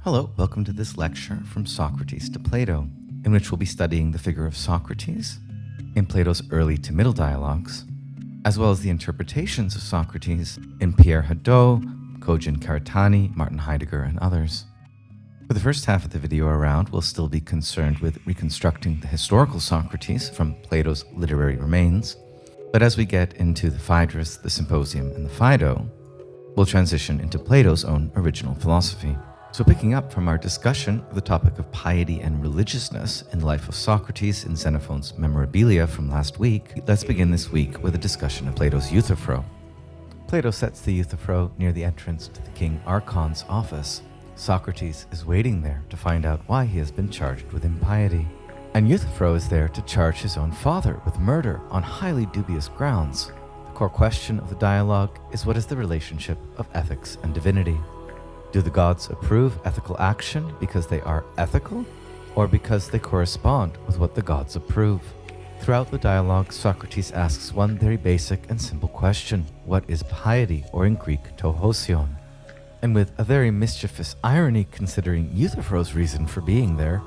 Hello, welcome to this lecture from Socrates to Plato, in which we'll be studying the figure of Socrates in Plato's early to middle dialogues, as well as the interpretations of Socrates in Pierre Hadot, Cogent Karatani, Martin Heidegger, and others. For the first half of the video around, we'll still be concerned with reconstructing the historical Socrates from Plato's literary remains, but as we get into the Phaedrus, the Symposium, and the Phaedo, we'll transition into Plato's own original philosophy. So picking up from our discussion of the topic of piety and religiousness in the life of Socrates in Xenophon's Memorabilia from last week, let's begin this week with a discussion of Plato's Euthyphro. Plato sets the Euthyphro near the entrance to the King Archon's office. Socrates is waiting there to find out why he has been charged with impiety. And Euthyphro is there to charge his own father with murder on highly dubious grounds. The core question of the dialogue is, what is the relationship of ethics and divinity? Do the gods approve ethical action because they are ethical, or because they correspond with what the gods approve? Throughout the dialogue, Socrates asks one very basic and simple question: what is piety, or in Greek, tohosion? And with a very mischievous irony considering Euthyphro's reason for being there,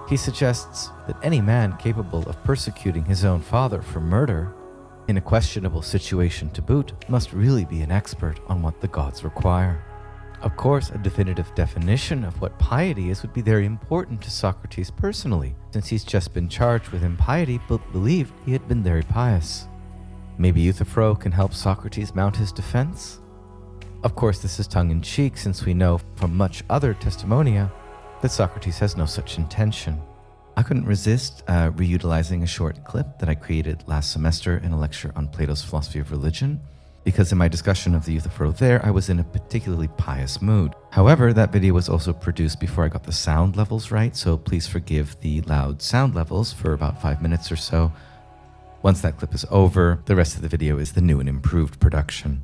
he suggests that any man capable of persecuting his own father for murder, in a questionable situation to boot, must really be an expert on what the gods require. Of course, a definitive definition of what piety is would be very important to Socrates personally, since he's just been charged with impiety but believed he had been very pious. Maybe Euthyphro can help Socrates mount his defense? Of course, this is tongue-in-cheek, since we know from much other testimonia that Socrates has no such intention. I couldn't resist reutilizing a short clip that I created last semester in a lecture on Plato's philosophy of religion, because in my discussion of the Euthyphro there, I was in a particularly pious mood. However, that video was also produced before I got the sound levels right, so please forgive the loud sound levels for about 5 minutes or so. Once that clip is over, the rest of the video is the new and improved production,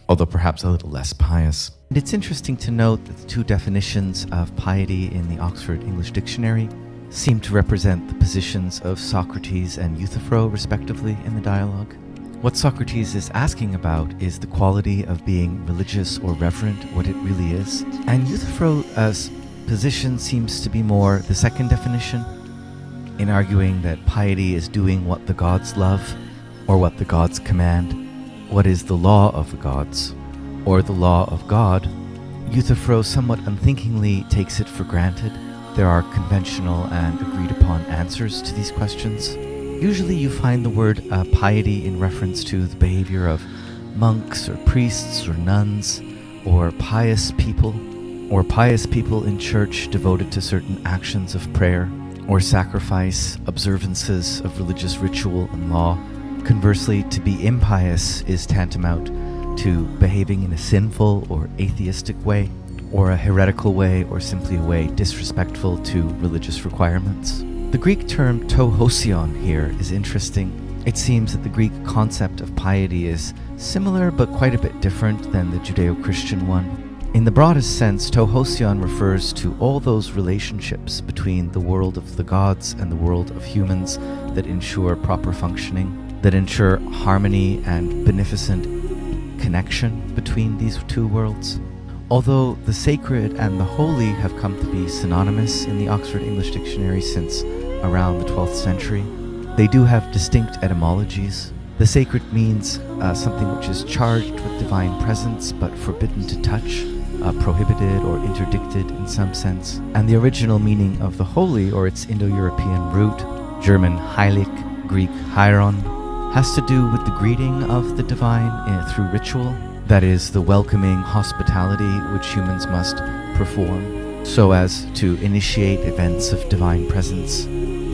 although perhaps a little less pious. And it's interesting to note that the two definitions of piety in the Oxford English Dictionary seem to represent the positions of Socrates and Euthyphro, respectively, in the dialogue. What Socrates is asking about is the quality of being religious or reverent, what it really is. And Euthyphro's position seems to be more the second definition, in arguing that piety is doing what the gods love, or what the gods command, what is the law of the gods, or the law of God. Euthyphro somewhat unthinkingly takes it for granted there are conventional and agreed upon answers to these questions. Usually you find the word piety in reference to the behavior of monks or priests or nuns or pious people in church devoted to certain actions of prayer or sacrifice, observances of religious ritual and law. Conversely, to be impious is tantamount to behaving in a sinful or atheistic way, or a heretical way, or simply a way disrespectful to religious requirements. The Greek term tohosion here is interesting. It seems that the Greek concept of piety is similar but quite a bit different than the Judeo-Christian one. In the broadest sense, tohosion refers to all those relationships between the world of the gods and the world of humans that ensure proper functioning, that ensure harmony and beneficent connection between these two worlds. Although the sacred and the holy have come to be synonymous in the Oxford English Dictionary since around the 12th century, they do have distinct etymologies. The sacred means something which is charged with divine presence but forbidden to touch, prohibited or interdicted in some sense. And the original meaning of the holy, or its Indo-European root, German heilig, Greek hieron, has to do with the greeting of the divine through ritual. That is, the welcoming hospitality which humans must perform so as to initiate events of divine presence.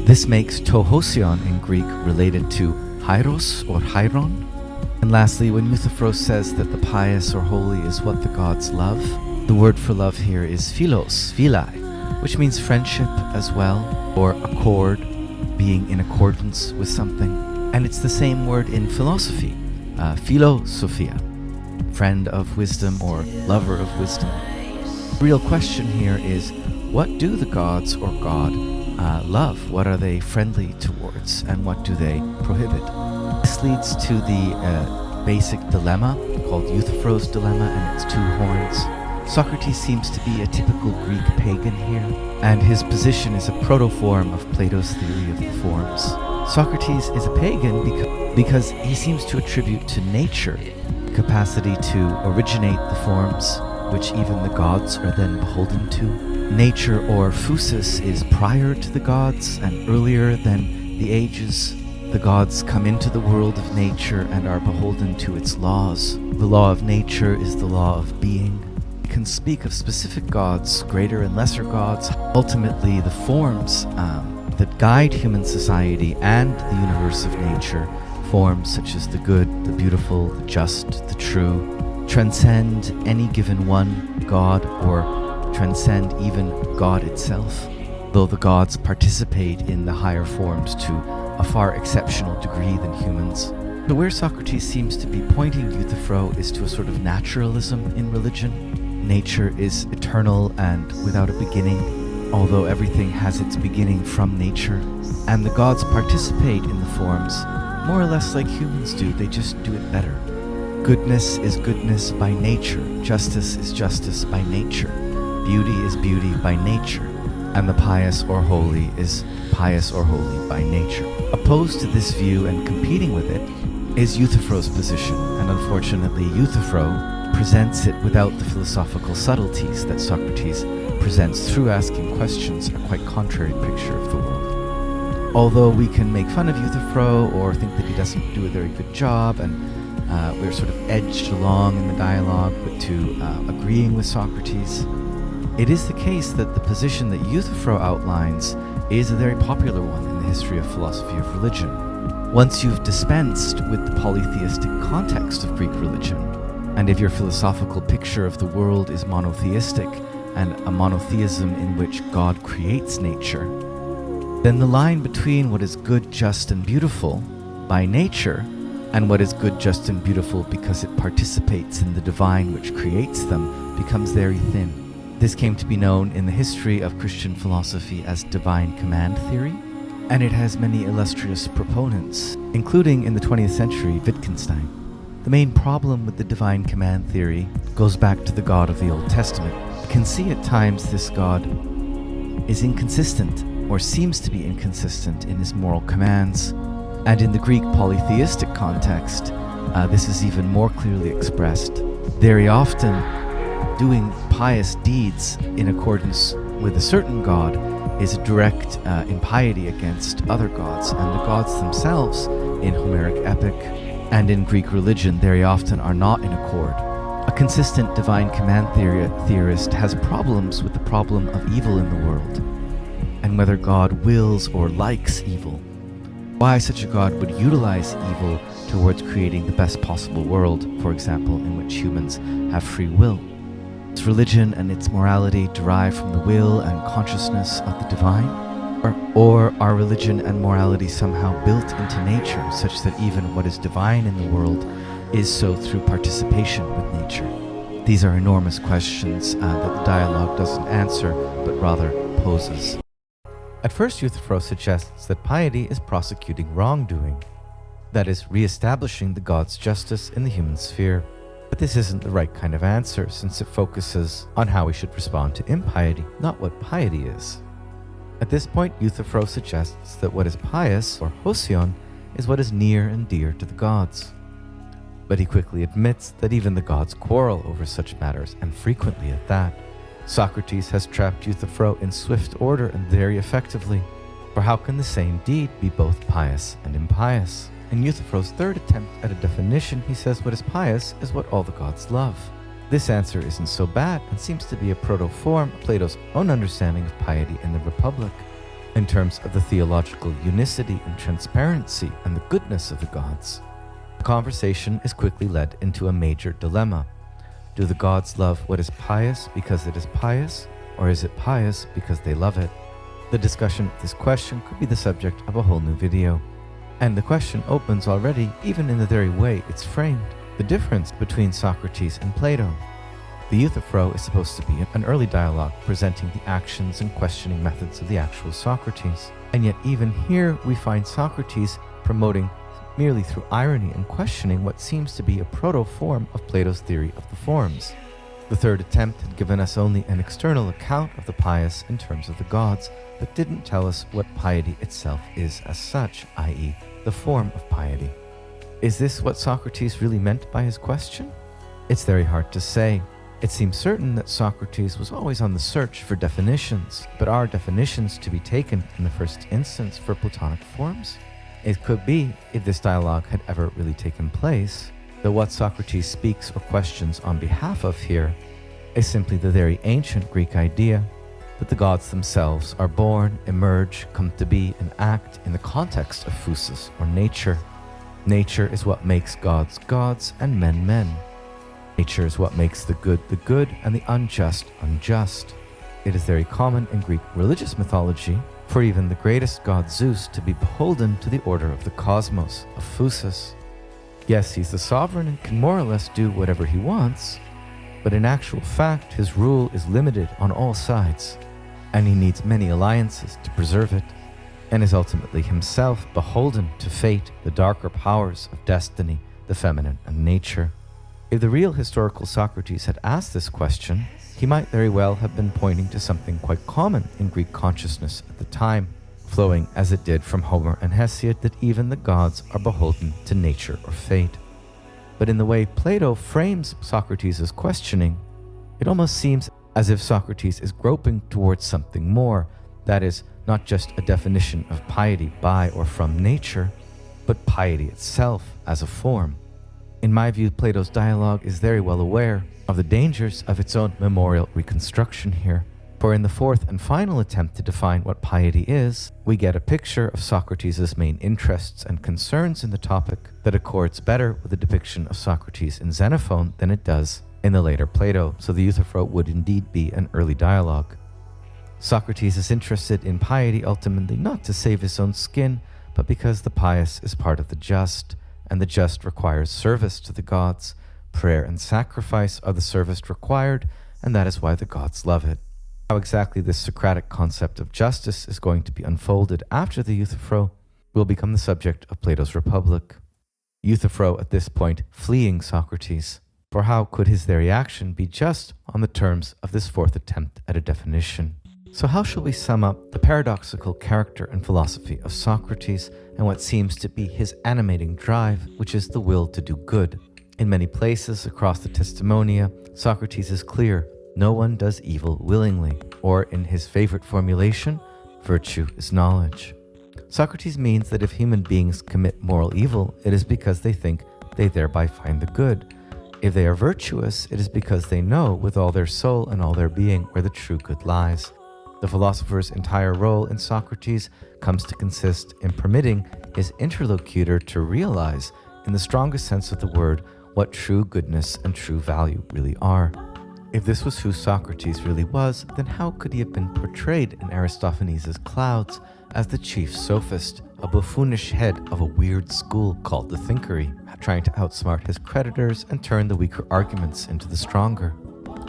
This makes tohosion in Greek related to hieros or hieron. And lastly, when Euthyphro says that the pious or holy is what the gods love, the word for love here is philos, philai, which means friendship as well, or accord, being in accordance with something. And it's the same word in philosophy, philosophia, friend of wisdom or lover of wisdom. The real question here is, what do the gods or God love? What are they friendly towards, and what do they prohibit? This leads to the basic dilemma called Euthyphro's dilemma and its two horns. Socrates seems to be a typical Greek pagan here, and his position is a protoform of Plato's theory of the forms. Socrates is a pagan because he seems to attribute to nature the capacity to originate the forms, which even the gods are then beholden to. Nature, or phusis, is prior to the gods and earlier than the ages. The gods come into the world of nature and are beholden to its laws. The law of nature is the law of being. We can speak of specific gods, greater and lesser gods. Ultimately, the forms that guide human society and the universe of nature, forms such as the good, the beautiful, the just, the true, transcend any given one god or transcend even God itself, though the gods participate in the higher forms to a far exceptional degree than humans. So where Socrates seems to be pointing Euthyphro is to a sort of naturalism in religion. Nature is eternal and without a beginning, although everything has its beginning from nature. And the gods participate in the forms more or less like humans do, they just do it better. Goodness is goodness by nature, justice is justice by nature, beauty is beauty by nature, and the pious or holy is pious or holy by nature. Opposed to this view and competing with it is Euthyphro's position, and unfortunately Euthyphro presents it without the philosophical subtleties that Socrates presents through asking questions, a quite contrary picture of the world. Although we can make fun of Euthyphro or think that he doesn't do a very good job, and we're sort of edged along in the dialogue to agreeing with Socrates, it is the case that the position that Euthyphro outlines is a very popular one in the history of philosophy of religion. Once you've dispensed with the polytheistic context of Greek religion, and if your philosophical picture of the world is monotheistic and a monotheism in which God creates nature, then the line between what is good, just, and beautiful by nature and what is good, just, and beautiful because it participates in the divine which creates them becomes very thin. This came to be known in the history of Christian philosophy as divine command theory, and it has many illustrious proponents, including in the 20th century Wittgenstein. The main problem with the divine command theory goes back to the God of the Old Testament. You can see at times this God is inconsistent, or seems to be inconsistent in his moral commands, and in the Greek polytheistic context, this is even more clearly expressed. Very often, doing pious deeds in accordance with a certain god is a direct impiety against other gods, and the gods themselves in Homeric epic and in Greek religion very often are not in accord. A consistent divine command theorist has problems with the problem of evil in the world, and whether God wills or likes evil. Why such a God would utilize evil towards creating the best possible world, for example, in which humans have free will. Its religion and its morality derive from the will and consciousness of the divine? Or are religion and morality somehow built into nature, such that even what is divine in the world is so through participation with nature? These are enormous questions that the dialogue doesn't answer, but rather poses. At first, Euthyphro suggests that piety is prosecuting wrongdoing, that is, re-establishing the god's justice in the human sphere. But this isn't the right kind of answer, since it focuses on how we should respond to impiety, not what piety is. At this point, Euthyphro suggests that what is pious, or hosion, is what is near and dear to the gods. But he quickly admits that even the gods quarrel over such matters, and frequently at that. Socrates has trapped Euthyphro in swift order and very effectively, for how can the same deed be both pious and impious? In Euthyphro's third attempt at a definition, he says what is pious is what all the gods love. This answer isn't so bad and seems to be a proto-form of Plato's own understanding of piety in the Republic, in terms of the theological unicity and transparency and the goodness of the gods. The conversation is quickly led into a major dilemma. Do the gods love what is pious because it is pious, or is it pious because they love it? The discussion of this question could be the subject of a whole new video. And the question opens already, even in the very way it's framed, the difference between Socrates and Plato. The Euthyphro is supposed to be an early dialogue presenting the actions and questioning methods of the actual Socrates. And yet even here we find Socrates promoting merely through irony and questioning what seems to be a proto-form of Plato's theory of the forms. The third attempt had given us only an external account of the pious in terms of the gods, but didn't tell us what piety itself is as such, i.e., the form of piety. Is this what Socrates really meant by his question? It's very hard to say. It seems certain that Socrates was always on the search for definitions, but are definitions to be taken in the first instance for Platonic forms? It could be, if this dialogue had ever really taken place, though what Socrates speaks or questions on behalf of here is simply the very ancient Greek idea that the gods themselves are born, emerge, come to be, and act in the context of physis, or nature. Nature is what makes gods gods and men men. Nature is what makes the good and the unjust unjust. It is very common in Greek religious mythology for even the greatest god Zeus to be beholden to the order of the cosmos, of physis. Yes, he's the sovereign and can more or less do whatever he wants, but in actual fact his rule is limited on all sides, and he needs many alliances to preserve it, and is ultimately himself beholden to fate, the darker powers of destiny, the feminine and nature. If the real historical Socrates had asked this question, he might very well have been pointing to something quite common in Greek consciousness at the time, flowing as it did from Homer and Hesiod, that even the gods are beholden to nature or fate. But in the way Plato frames Socrates' questioning, it almost seems as if Socrates is groping towards something more, that is, not just a definition of piety by or from nature, but piety itself as a form. In my view, Plato's dialogue is very well aware of the dangers of its own memorial reconstruction here, for in the fourth and final attempt to define what piety is, we get a picture of Socrates' main interests and concerns in the topic that accords better with the depiction of Socrates in Xenophon than it does in the later Plato, so the Euthyphro would indeed be an early dialogue. Socrates is interested in piety ultimately not to save his own skin, but because the pious is part of the just, and the just requires service to the gods. Prayer and sacrifice are the service required, and that is why the gods love it. How exactly this Socratic concept of justice is going to be unfolded after the Euthyphro will become the subject of Plato's Republic. Euthyphro at this point fleeing Socrates, for how could his very action be just on the terms of this fourth attempt at a definition? So how shall we sum up the paradoxical character and philosophy of Socrates and what seems to be his animating drive, which is the will to do good? In many places across the Testimonia, Socrates is clear: no one does evil willingly, or in his favorite formulation, virtue is knowledge. Socrates means that if human beings commit moral evil, it is because they think they thereby find the good. If they are virtuous, it is because they know with all their soul and all their being where the true good lies. The philosopher's entire role in Socrates comes to consist in permitting his interlocutor to realize, in the strongest sense of the word, what true goodness and true value really are. If this was who Socrates really was, then how could he have been portrayed in Aristophanes' Clouds as the chief sophist, a buffoonish head of a weird school called the Thinkery, trying to outsmart his creditors and turn the weaker arguments into the stronger,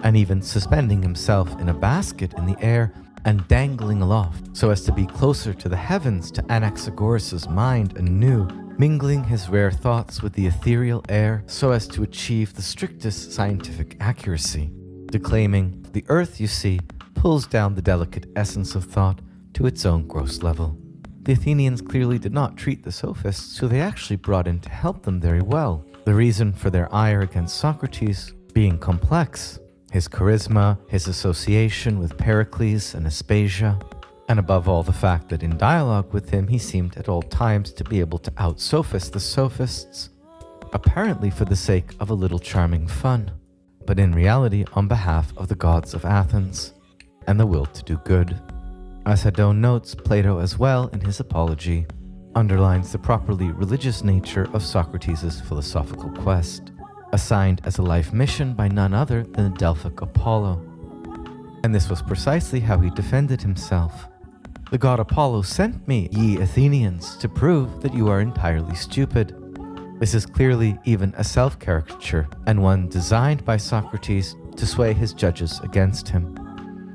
and even suspending himself in a basket in the air and dangling aloft so as to be closer to the heavens to Anaxagoras' mind anew, mingling his rare thoughts with the ethereal air so as to achieve the strictest scientific accuracy, declaiming, "The earth, you see, pulls down the delicate essence of thought to its own gross level." The Athenians clearly did not treat the sophists, who they actually brought in to help them, very well. The reason for their ire against Socrates being complex: his charisma, his association with Pericles and Aspasia, and above all the fact that in dialogue with him he seemed at all times to be able to out-sophist the sophists, apparently for the sake of a little charming fun, but in reality on behalf of the gods of Athens and the will to do good. As Hadot notes, Plato as well, in his Apology, underlines the properly religious nature of Socrates' philosophical quest, assigned as a life mission by none other than the Delphic Apollo. And this was precisely how he defended himself. "The god Apollo sent me, ye Athenians, to prove that you are entirely stupid." This is clearly even a self-caricature, and one designed by Socrates to sway his judges against him.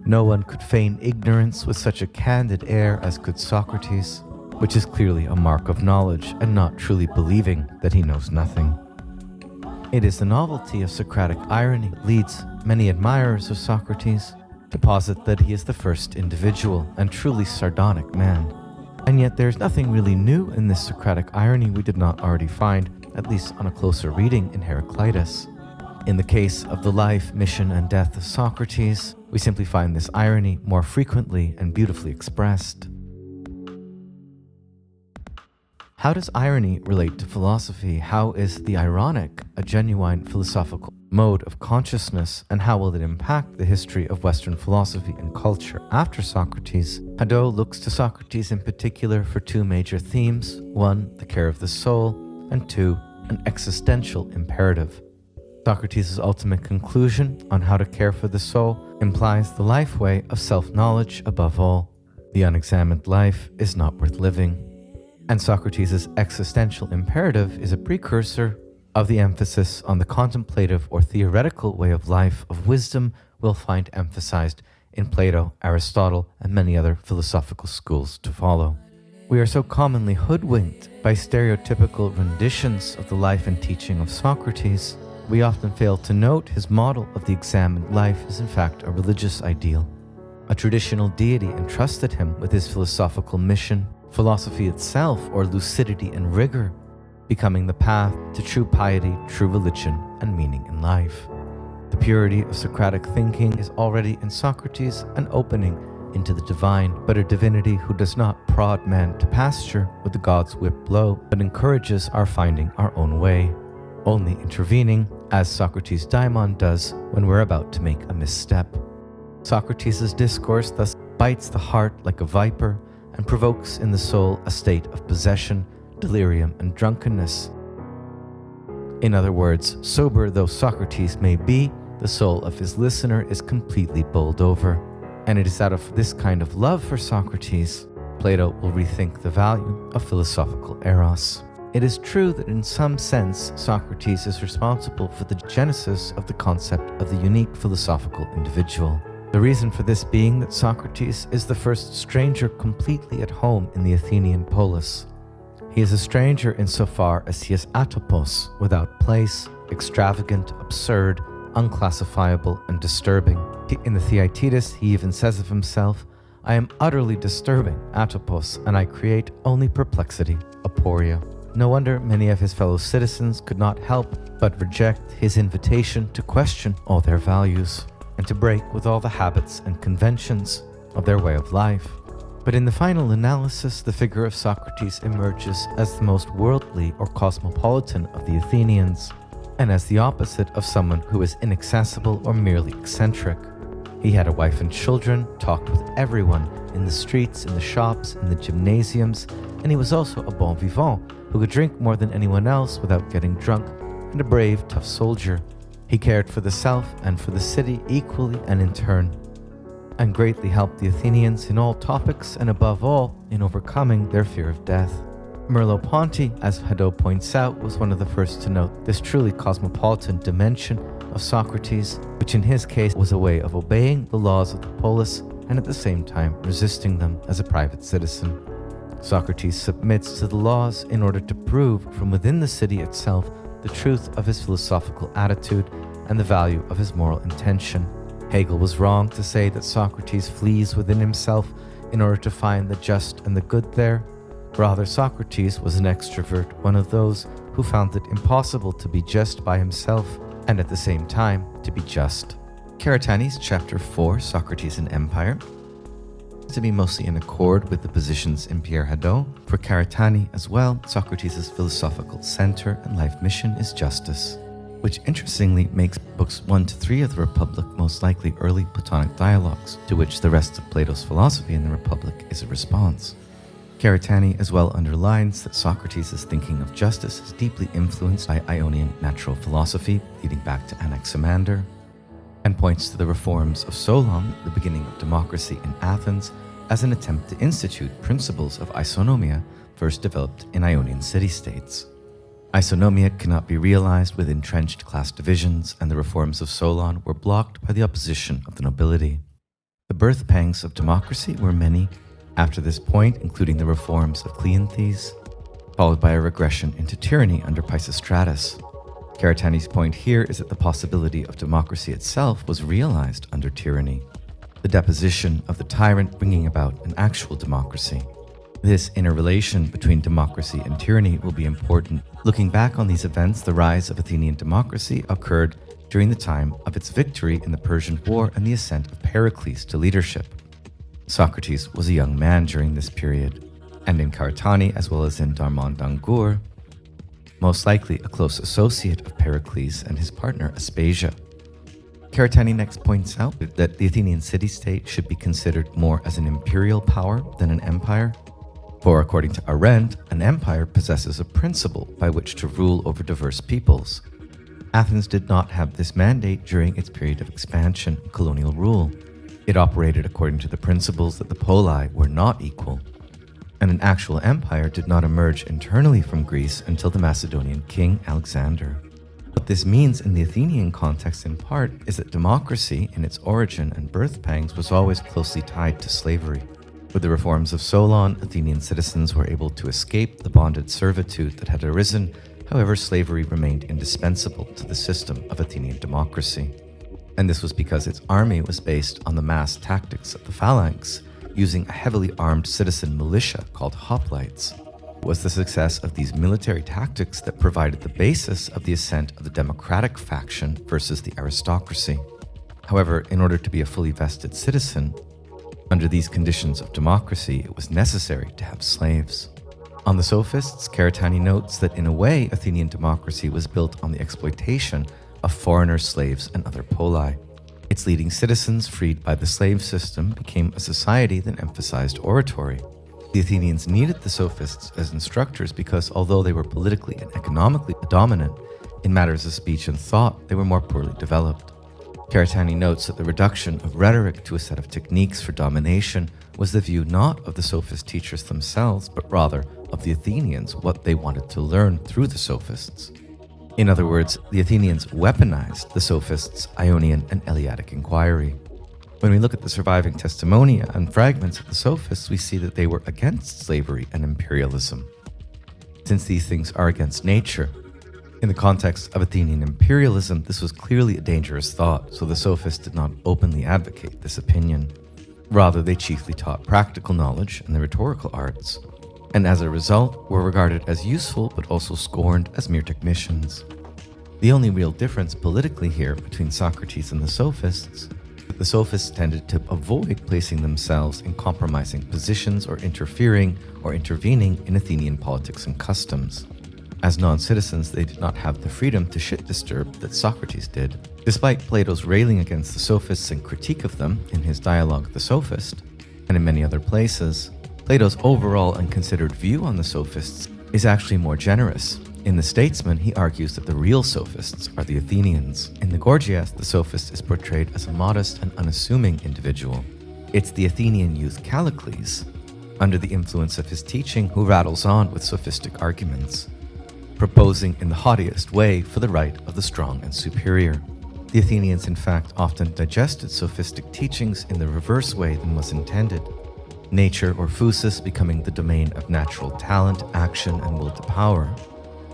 No one could feign ignorance with such a candid air as could Socrates, which is clearly a mark of knowledge and not truly believing that he knows nothing. It is the novelty of Socratic irony leads many admirers of Socrates to posit that he is the first individual and truly sardonic man. And yet there is nothing really new in this Socratic irony we did not already find, at least on a closer reading in Heraclitus. In the case of the life, mission, and death of Socrates, we simply find this irony more frequently and beautifully expressed. How does irony relate to philosophy? How is the ironic a genuine philosophical mode of consciousness, and how will it impact the history of Western philosophy and culture after Socrates? Hadot looks to Socrates in particular for two major themes: one, the care of the soul, and two, an existential imperative. Socrates' ultimate conclusion on how to care for the soul implies the life way of self-knowledge above all. The unexamined life is not worth living. And Socrates' existential imperative is a precursor of the emphasis on the contemplative or theoretical way of life of wisdom we'll find emphasized in Plato, Aristotle, and many other philosophical schools to follow. We are so commonly hoodwinked by stereotypical renditions of the life and teaching of Socrates, we often fail to note his model of the examined life is in fact a religious ideal. A traditional deity entrusted him with his philosophical mission, philosophy itself, or lucidity and rigor, becoming the path to true piety, true religion, and meaning in life. The purity of Socratic thinking is already in Socrates an opening into the divine, but a divinity who does not prod man to pasture with the god's whip blow, but encourages our finding our own way, only intervening, as Socrates' daimon does when we're about to make a misstep. Socrates' discourse thus bites the heart like a viper and provokes in the soul a state of possession, delirium, and drunkenness. In other words, sober though Socrates may be, the soul of his listener is completely bowled over. And it is out of this kind of love for Socrates, Plato will rethink the value of philosophical eros. It is true that in some sense, Socrates is responsible for the genesis of the concept of the unique philosophical individual. The reason for this being that Socrates is the first stranger completely at home in the Athenian polis. He is a stranger insofar as he is atopos, without place, extravagant, absurd, unclassifiable, and disturbing. In the Theaetetus, he even says of himself, "I am utterly disturbing, atopos, and I create only perplexity, aporia." No wonder many of his fellow citizens could not help but reject his invitation to question all their values and to break with all the habits and conventions of their way of life. But in the final analysis, the figure of Socrates emerges as the most worldly or cosmopolitan of the Athenians, and as the opposite of someone who is inaccessible or merely eccentric. He had a wife and children, talked with everyone in the streets, in the shops, in the gymnasiums, and he was also a bon vivant who could drink more than anyone else without getting drunk, and a brave, tough soldier. He cared for the self and for the city equally and in turn, and greatly helped the Athenians in all topics and above all in overcoming their fear of death. Merleau-Ponty, as Hadot points out, was one of the first to note this truly cosmopolitan dimension of Socrates, which in his case was a way of obeying the laws of the polis and at the same time resisting them as a private citizen. Socrates submits to the laws in order to prove from within the city itself the truth of his philosophical attitude and the value of his moral intention. Hegel was wrong to say that Socrates flees within himself in order to find the just and the good there. Rather, Socrates was an extrovert, one of those who found it impossible to be just by himself and at the same time to be just. Karatani's chapter 4, Socrates and Empire, to be mostly in accord with the positions in Pierre Hadot. For Karatani as well, Socrates' philosophical center and life mission is justice, which interestingly makes books 1 to 3 of the Republic most likely early Platonic dialogues, to which the rest of Plato's philosophy in the Republic is a response. Karatani as well underlines that Socrates' thinking of justice is deeply influenced by Ionian natural philosophy, leading back to Anaximander, and points to the reforms of Solon, the beginning of democracy in Athens, as an attempt to institute principles of isonomia first developed in Ionian city-states. Isonomia cannot be realized with entrenched class divisions, and the reforms of Solon were blocked by the opposition of the nobility. The birth pangs of democracy were many after this point, including the reforms of Cleanthes, followed by a regression into tyranny under Pisistratus. Karatani's point here is that the possibility of democracy itself was realized under tyranny, the deposition of the tyrant bringing about an actual democracy. This interrelation between democracy and tyranny will be important. Looking back on these events, the rise of Athenian democracy occurred during the time of its victory in the Persian War and the ascent of Pericles to leadership. Socrates was a young man during this period, and in Karatani as well as in Darmandangur, most likely a close associate of Pericles and his partner Aspasia. Karatani next points out that the Athenian city-state should be considered more as an imperial power than an empire. For according to Arendt, an empire possesses a principle by which to rule over diverse peoples. Athens did not have this mandate during its period of expansion and colonial rule. It operated according to the principles that the poli were not equal, and an actual empire did not emerge internally from Greece until the Macedonian king Alexander. What this means in the Athenian context in part is that democracy in its origin and birth pangs was always closely tied to slavery. With the reforms of Solon, Athenian citizens were able to escape the bonded servitude that had arisen. However, slavery remained indispensable to the system of Athenian democracy. And this was because its army was based on the mass tactics of the phalanx, using a heavily armed citizen militia called hoplites. It was the success of these military tactics that provided the basis of the ascent of the democratic faction versus the aristocracy. However, in order to be a fully vested citizen, under these conditions of democracy, it was necessary to have slaves. On the sophists, Karatani notes that in a way, Athenian democracy was built on the exploitation of foreigner slaves and other poli. Its leading citizens, freed by the slave system, became a society that emphasized oratory. The Athenians needed the sophists as instructors because although they were politically and economically dominant, in matters of speech and thought, they were more poorly developed. Karatani notes that the reduction of rhetoric to a set of techniques for domination was the view not of the sophist teachers themselves, but rather of the Athenians, what they wanted to learn through the sophists. In other words, the Athenians weaponized the sophists' Ionian and Eleatic inquiry. When we look at the surviving testimonia and fragments of the sophists, we see that they were against slavery and imperialism. Since these things are against nature, in the context of Athenian imperialism, this was clearly a dangerous thought, so the sophists did not openly advocate this opinion. Rather, they chiefly taught practical knowledge and the rhetorical arts, and as a result were regarded as useful but also scorned as mere technicians. The only real difference politically here between Socrates and the sophists is that the sophists tended to avoid placing themselves in compromising positions or interfering or intervening in Athenian politics and customs. As non-citizens, they did not have the freedom to shit-disturb that Socrates did. Despite Plato's railing against the sophists and critique of them in his dialogue The Sophist, and in many other places, Plato's overall and considered view on the sophists is actually more generous. In The Statesman, he argues that the real sophists are the Athenians. In the Gorgias, the sophist is portrayed as a modest and unassuming individual. It's the Athenian youth Callicles, under the influence of his teaching, who rattles on with sophistic arguments, proposing in the haughtiest way for the right of the strong and superior. The Athenians, in fact, often digested sophistic teachings in the reverse way than was intended, nature or physis becoming the domain of natural talent, action, and will to power,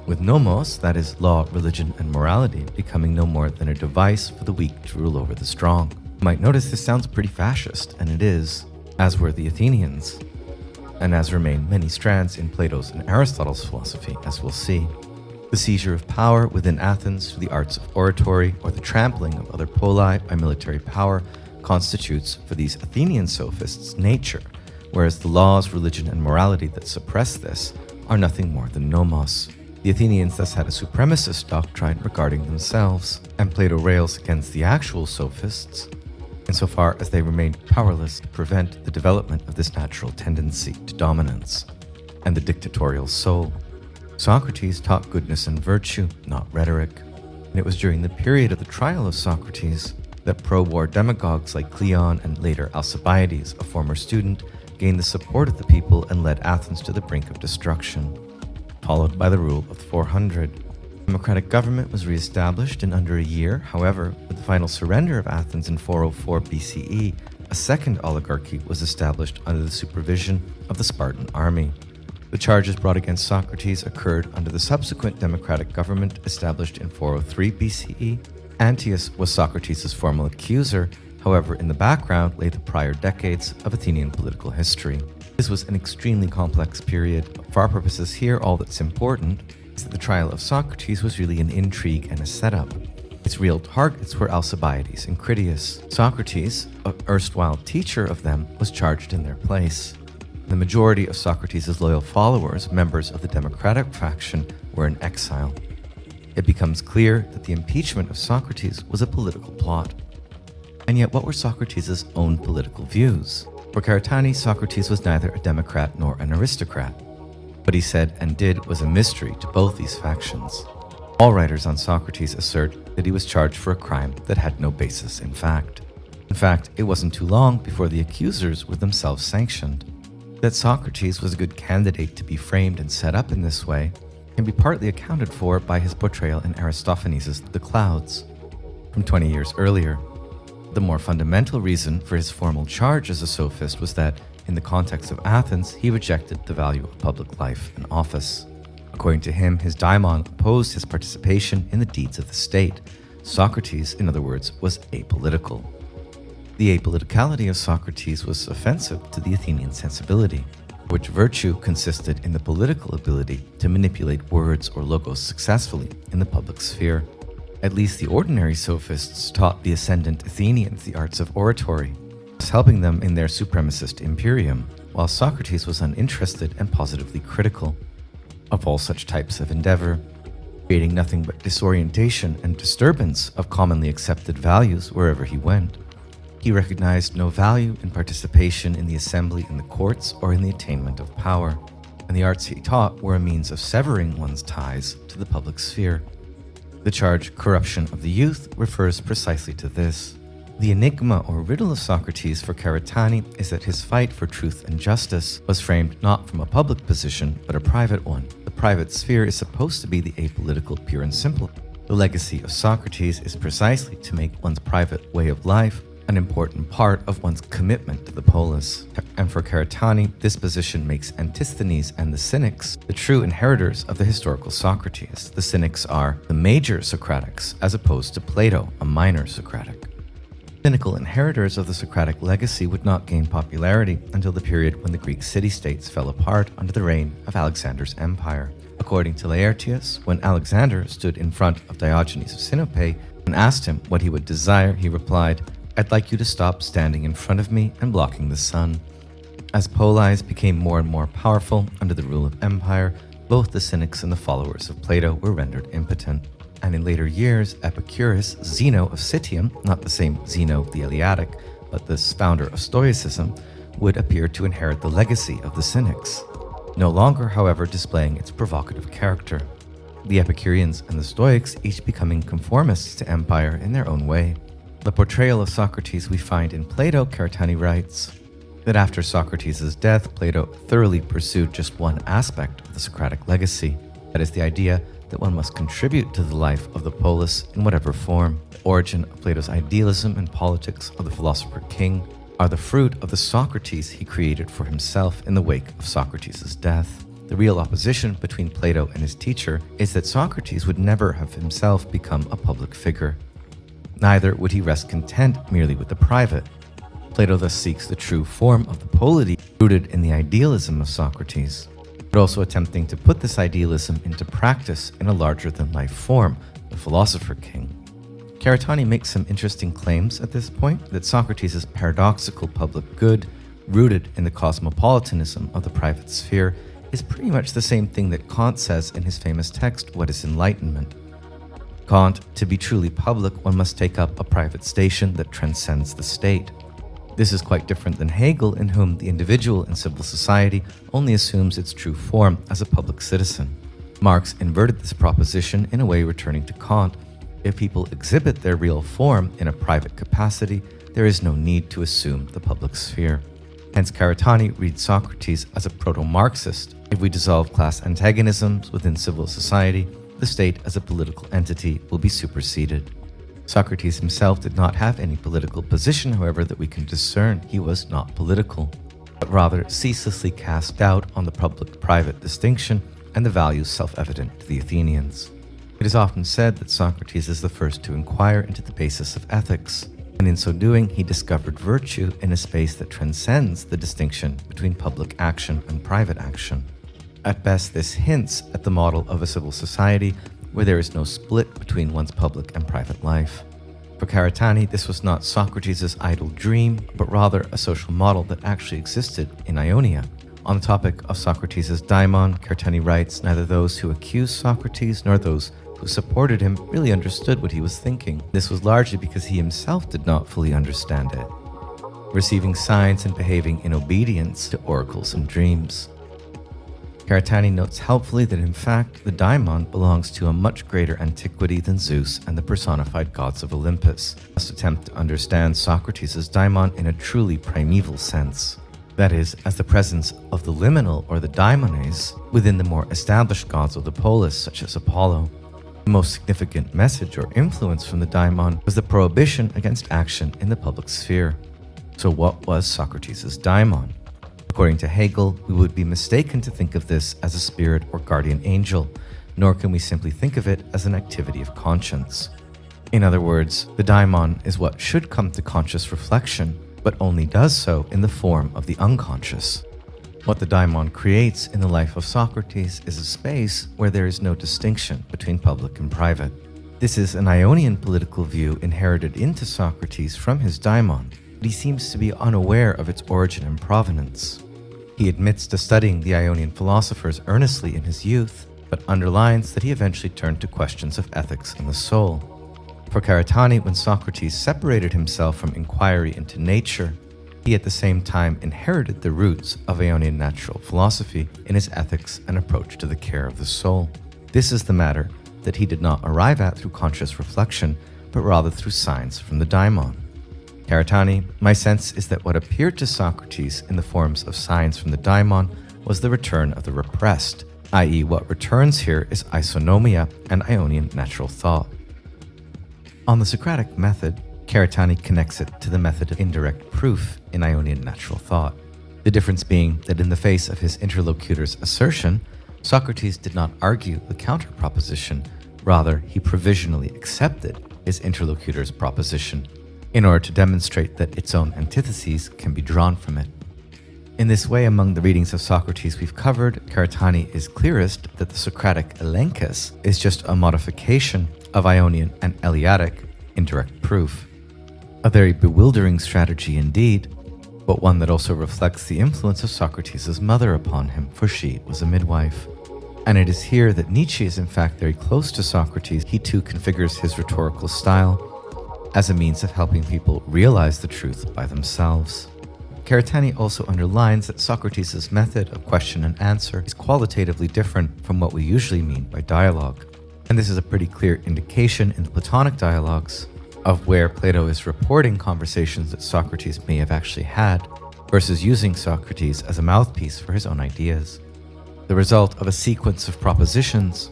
with nomos, that is, law, religion, and morality, becoming no more than a device for the weak to rule over the strong. You might notice this sounds pretty fascist, and it is, as were the Athenians, and as remain many strands in Plato's and Aristotle's philosophy, as we'll see. The seizure of power within Athens through the arts of oratory or the trampling of other poli by military power constitutes, for these Athenian sophists, nature, whereas the laws, religion, and morality that suppress this are nothing more than nomos. The Athenians thus had a supremacist doctrine regarding themselves, and Plato rails against the actual sophists insofar as they remained powerless to prevent the development of this natural tendency to dominance and the dictatorial soul. Socrates taught goodness and virtue, not rhetoric, and it was during the period of the trial of Socrates that pro-war demagogues like Cleon and later Alcibiades, a former student, gained the support of the people and led Athens to the brink of destruction, followed by the rule of the 400. Democratic government was re-established in under a year. However, with the final surrender of Athens in 404 BCE, a second oligarchy was established under the supervision of the Spartan army. The charges brought against Socrates occurred under the subsequent democratic government established in 403 BCE. Antius was Socrates' formal accuser. However, in the background lay the prior decades of Athenian political history. This was an extremely complex period. For our purposes here, all that's important is that the trial of Socrates was really an intrigue and a setup. Its real targets were Alcibiades and Critias. Socrates, an erstwhile teacher of them, was charged in their place. The majority of Socrates' loyal followers, members of the democratic faction, were in exile. It becomes clear that the impeachment of Socrates was a political plot. And yet, what were Socrates' own political views? For Karatani, Socrates was neither a democrat nor an aristocrat. What he said and did was a mystery to both these factions. All writers on Socrates assert that he was charged for a crime that had no basis in fact. In fact, it wasn't too long before the accusers were themselves sanctioned. That Socrates was a good candidate to be framed and set up in this way can be partly accounted for by his portrayal in Aristophanes' The Clouds from 20 years earlier. The more fundamental reason for his formal charge as a sophist was that, in the context of Athens, he rejected the value of public life and office. According to him, his daimon opposed his participation in the deeds of the state. Socrates, in other words, was apolitical. The apoliticality of Socrates was offensive to the Athenian sensibility, which virtue consisted in the political ability to manipulate words or logos successfully in the public sphere. At least the ordinary sophists taught the ascendant Athenians the arts of oratory, thus helping them in their supremacist imperium, while Socrates was uninterested and positively critical of all such types of endeavor, creating nothing but disorientation and disturbance of commonly accepted values wherever he went. He recognized no value in participation in the assembly in the courts or in the attainment of power, and the arts he taught were a means of severing one's ties to the public sphere. The charge corruption of the youth refers precisely to this. The enigma or riddle of Socrates for Karatani is that his fight for truth and justice was framed not from a public position, but a private one. The private sphere is supposed to be the apolitical pure and simple. The legacy of Socrates is precisely to make one's private way of life an important part of one's commitment to the polis. And for Karatani, this position makes Antisthenes and the Cynics the true inheritors of the historical Socrates. The Cynics are the major Socratics, as opposed to Plato, a minor Socratic. Cynical inheritors of the Socratic legacy would not gain popularity until the period when the Greek city-states fell apart under the reign of Alexander's empire. According to Laertius, when Alexander stood in front of Diogenes of Sinope and asked him what he would desire, he replied, "I'd like you to stop standing in front of me and blocking the sun." As polis became more and more powerful under the rule of empire, both the Cynics and the followers of Plato were rendered impotent. And in later years, Epicurus, Zeno of Citium, not the same Zeno the Eleatic, but the founder of Stoicism, would appear to inherit the legacy of the Cynics, no longer, however, displaying its provocative character. The Epicureans and the Stoics each becoming conformists to empire in their own way. The portrayal of Socrates we find in Plato, Karatani writes that after Socrates' death, Plato thoroughly pursued just one aspect of the Socratic legacy, that is the idea that one must contribute to the life of the polis in whatever form. The origin of Plato's idealism and politics of the philosopher king are the fruit of the Socrates he created for himself in the wake of Socrates' death. The real opposition between Plato and his teacher is that Socrates would never have himself become a public figure. Neither would he rest content merely with the private. Plato thus seeks the true form of the polity rooted in the idealism of Socrates, but also attempting to put this idealism into practice in a larger-than-life form, the philosopher king. Karatani makes some interesting claims at this point that Socrates' paradoxical public good, rooted in the cosmopolitanism of the private sphere, is pretty much the same thing that Kant says in his famous text, What is Enlightenment? Kant, to be truly public, one must take up a private station that transcends the state. This is quite different than Hegel, in whom the individual in civil society only assumes its true form as a public citizen. Marx inverted this proposition in a way returning to Kant. If people exhibit their real form in a private capacity, there is no need to assume the public sphere. Hence, Karatani reads Socrates as a proto-Marxist. If we dissolve class antagonisms within civil society, the state as a political entity will be superseded. Socrates himself did not have any political position, however, that we can discern. He was not political. but rather ceaselessly cast doubt on the public-private distinction and the values self-evident to the Athenians. It is often said that Socrates is the first to inquire into the basis of ethics, and in so doing he discovered virtue in a space that transcends the distinction between public action and private action. At best, this hints at the model of a civil society where there is no split between one's public and private life. For Karatani, this was not Socrates' idle dream, but rather a social model that actually existed in Ionia. On the topic of Socrates' daimon, Karatani writes, "Neither those who accused Socrates nor those who supported him really understood what he was thinking. This was largely because he himself did not fully understand it, receiving signs and behaving in obedience to oracles and dreams." Karatani notes helpfully that in fact the daimon belongs to a much greater antiquity than Zeus and the personified gods of Olympus. We must attempt to understand Socrates' daimon in a truly primeval sense. That is, as the presence of the liminal or the daimones within the more established gods of the polis, such as Apollo. The most significant message or influence from the daimon was the prohibition against action in the public sphere. So what was Socrates' daimon? According to Hegel, we would be mistaken to think of this as a spirit or guardian angel, nor can we simply think of it as an activity of conscience. In other words, the daimon is what should come to conscious reflection, but only does so in the form of the unconscious. What the daimon creates in the life of Socrates is a space where there is no distinction between public and private. This is an Ionian political view inherited into Socrates from his daimon, but he seems to be unaware of its origin and provenance. He admits to studying the Ionian philosophers earnestly in his youth, but underlines that he eventually turned to questions of ethics and the soul. For Karatani, when Socrates separated himself from inquiry into nature, he at the same time inherited the roots of Ionian natural philosophy in his ethics and approach to the care of the soul. This is the matter that he did not arrive at through conscious reflection, but rather through signs from the daimon. Karatani, my sense is that what appeared to Socrates in the forms of signs from the daimon was the return of the repressed, i.e. what returns here is isonomia and Ionian natural thought. On the Socratic method, Karatani connects it to the method of indirect proof in Ionian natural thought. The difference being that in the face of his interlocutor's assertion, Socrates did not argue the counter-proposition, rather he provisionally accepted his interlocutor's proposition in order to demonstrate that its own antitheses can be drawn from it. In this way, among the readings of Socrates we've covered, Karatani is clearest that the Socratic elenchus is just a modification of Ionian and Eleatic indirect proof. A very bewildering strategy indeed, but one that also reflects the influence of Socrates' mother upon him, for she was a midwife. And it is here that Nietzsche is in fact very close to Socrates. He too configures his rhetorical style as a means of helping people realize the truth by themselves. Karatani also underlines that Socrates' method of question and answer is qualitatively different from what we usually mean by dialogue. And this is a pretty clear indication in the Platonic dialogues of where Plato is reporting conversations that Socrates may have actually had versus using Socrates as a mouthpiece for his own ideas. The result of a sequence of propositions,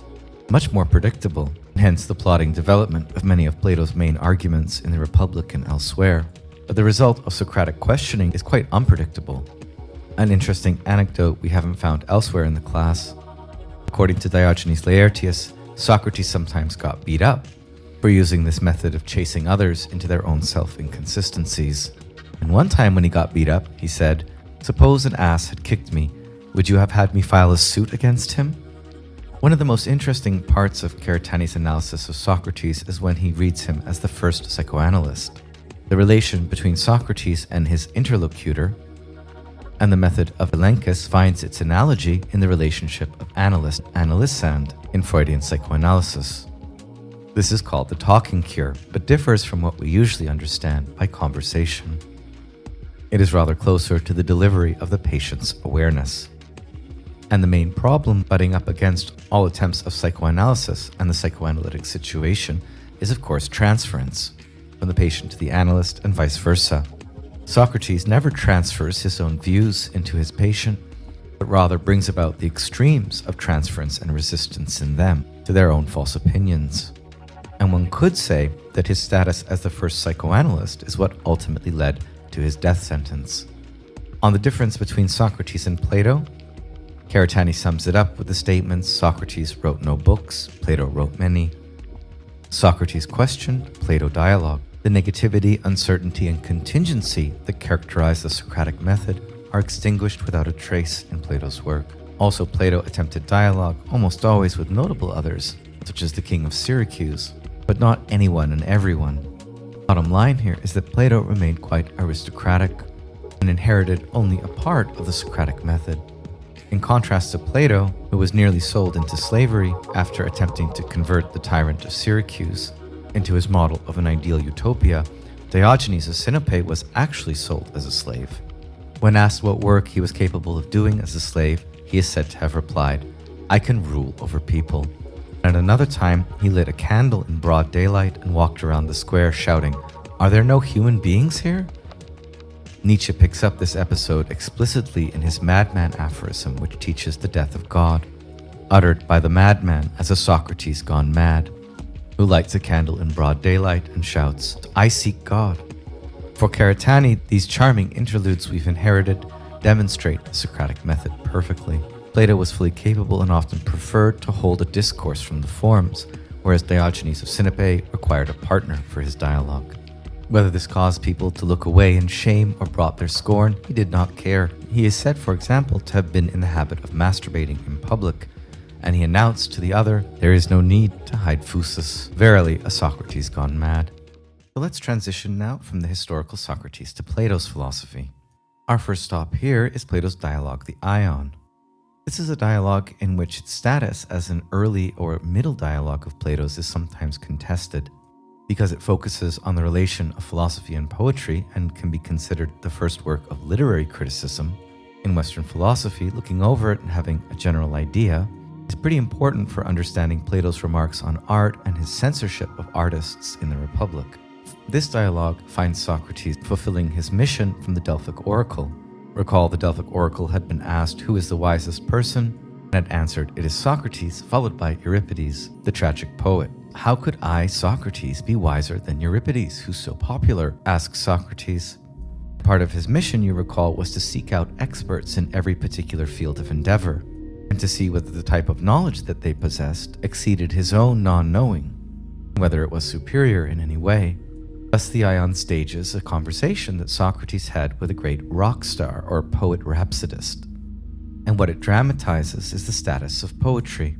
much more predictable, and hence the plodding development of many of Plato's main arguments in the Republic and elsewhere. But the result of Socratic questioning is quite unpredictable. An interesting anecdote we haven't found elsewhere in the class. According to Diogenes Laertius, Socrates sometimes got beat up for using this method of chasing others into their own self-inconsistencies. And one time when he got beat up, he said, "Suppose an ass had kicked me, would you have had me file a suit against him?" One of the most interesting parts of Karatani's analysis of Socrates is when he reads him as the first psychoanalyst. The relation between Socrates and his interlocutor and the method of elenchus finds its analogy in the relationship of analyst-analysand in Freudian psychoanalysis. This is called the talking cure, but differs from what we usually understand by conversation. It is rather closer to the delivery of the patient's awareness. And the main problem butting up against all attempts of psychoanalysis and the psychoanalytic situation is, of course, transference from the patient to the analyst and vice versa. Socrates never transfers his own views into his patient, but rather brings about the extremes of transference and resistance in them to their own false opinions. And one could say that his status as the first psychoanalyst is what ultimately led to his death sentence. On the difference between Socrates and Plato, Karatani sums it up with the statements Socrates wrote no books, Plato wrote many. Socrates questioned, Plato dialogued. The negativity, uncertainty, and contingency that characterize the Socratic method are extinguished without a trace in Plato's work. Also, Plato attempted dialogue, almost always with notable others, such as the king of Syracuse, but not anyone and everyone. Bottom line here is that Plato remained quite aristocratic and inherited only a part of the Socratic method. In contrast to Plato, who was nearly sold into slavery after attempting to convert the tyrant of Syracuse into his model of an ideal utopia, Diogenes of Sinope was actually sold as a slave. When asked what work he was capable of doing as a slave, he is said to have replied, "I can rule over people." At another time, he lit a candle in broad daylight and walked around the square shouting, "Are there no human beings here?" Nietzsche picks up this episode explicitly in his madman aphorism, which teaches the death of God, uttered by the madman as a Socrates gone mad, who lights a candle in broad daylight and shouts, "I seek God." For Karatani, these charming interludes we've inherited demonstrate the Socratic method perfectly. Plato was fully capable and often preferred to hold a discourse from the forms, whereas Diogenes of Sinope required a partner for his dialogue. Whether this caused people to look away in shame or brought their scorn, he did not care. He is said, for example, to have been in the habit of masturbating in public, and he announced to the other, "There is no need to hide phusis." Verily, a Socrates gone mad. So let's transition now from the historical Socrates to Plato's philosophy. Our first stop here is Plato's dialogue, the Ion. This is a dialogue in which its status as an early or middle dialogue of Plato's is sometimes contested, because it focuses on the relation of philosophy and poetry and can be considered the first work of literary criticism. In Western philosophy, looking over it and having a general idea is pretty important for understanding Plato's remarks on art and his censorship of artists in the Republic. This dialogue finds Socrates fulfilling his mission from the Delphic Oracle. Recall, the Delphic Oracle had been asked who is the wisest person, and had answered, "It is Socrates," followed by Euripides, the tragic poet. "How could I, Socrates, be wiser than Euripides, who's so popular?" asks Socrates. Part of his mission, you recall, was to seek out experts in every particular field of endeavor, and to see whether the type of knowledge that they possessed exceeded his own non-knowing, whether it was superior in any way. Thus the Ion stages a conversation that Socrates had with a great rock star or poet rhapsodist. And what it dramatizes is the status of poetry,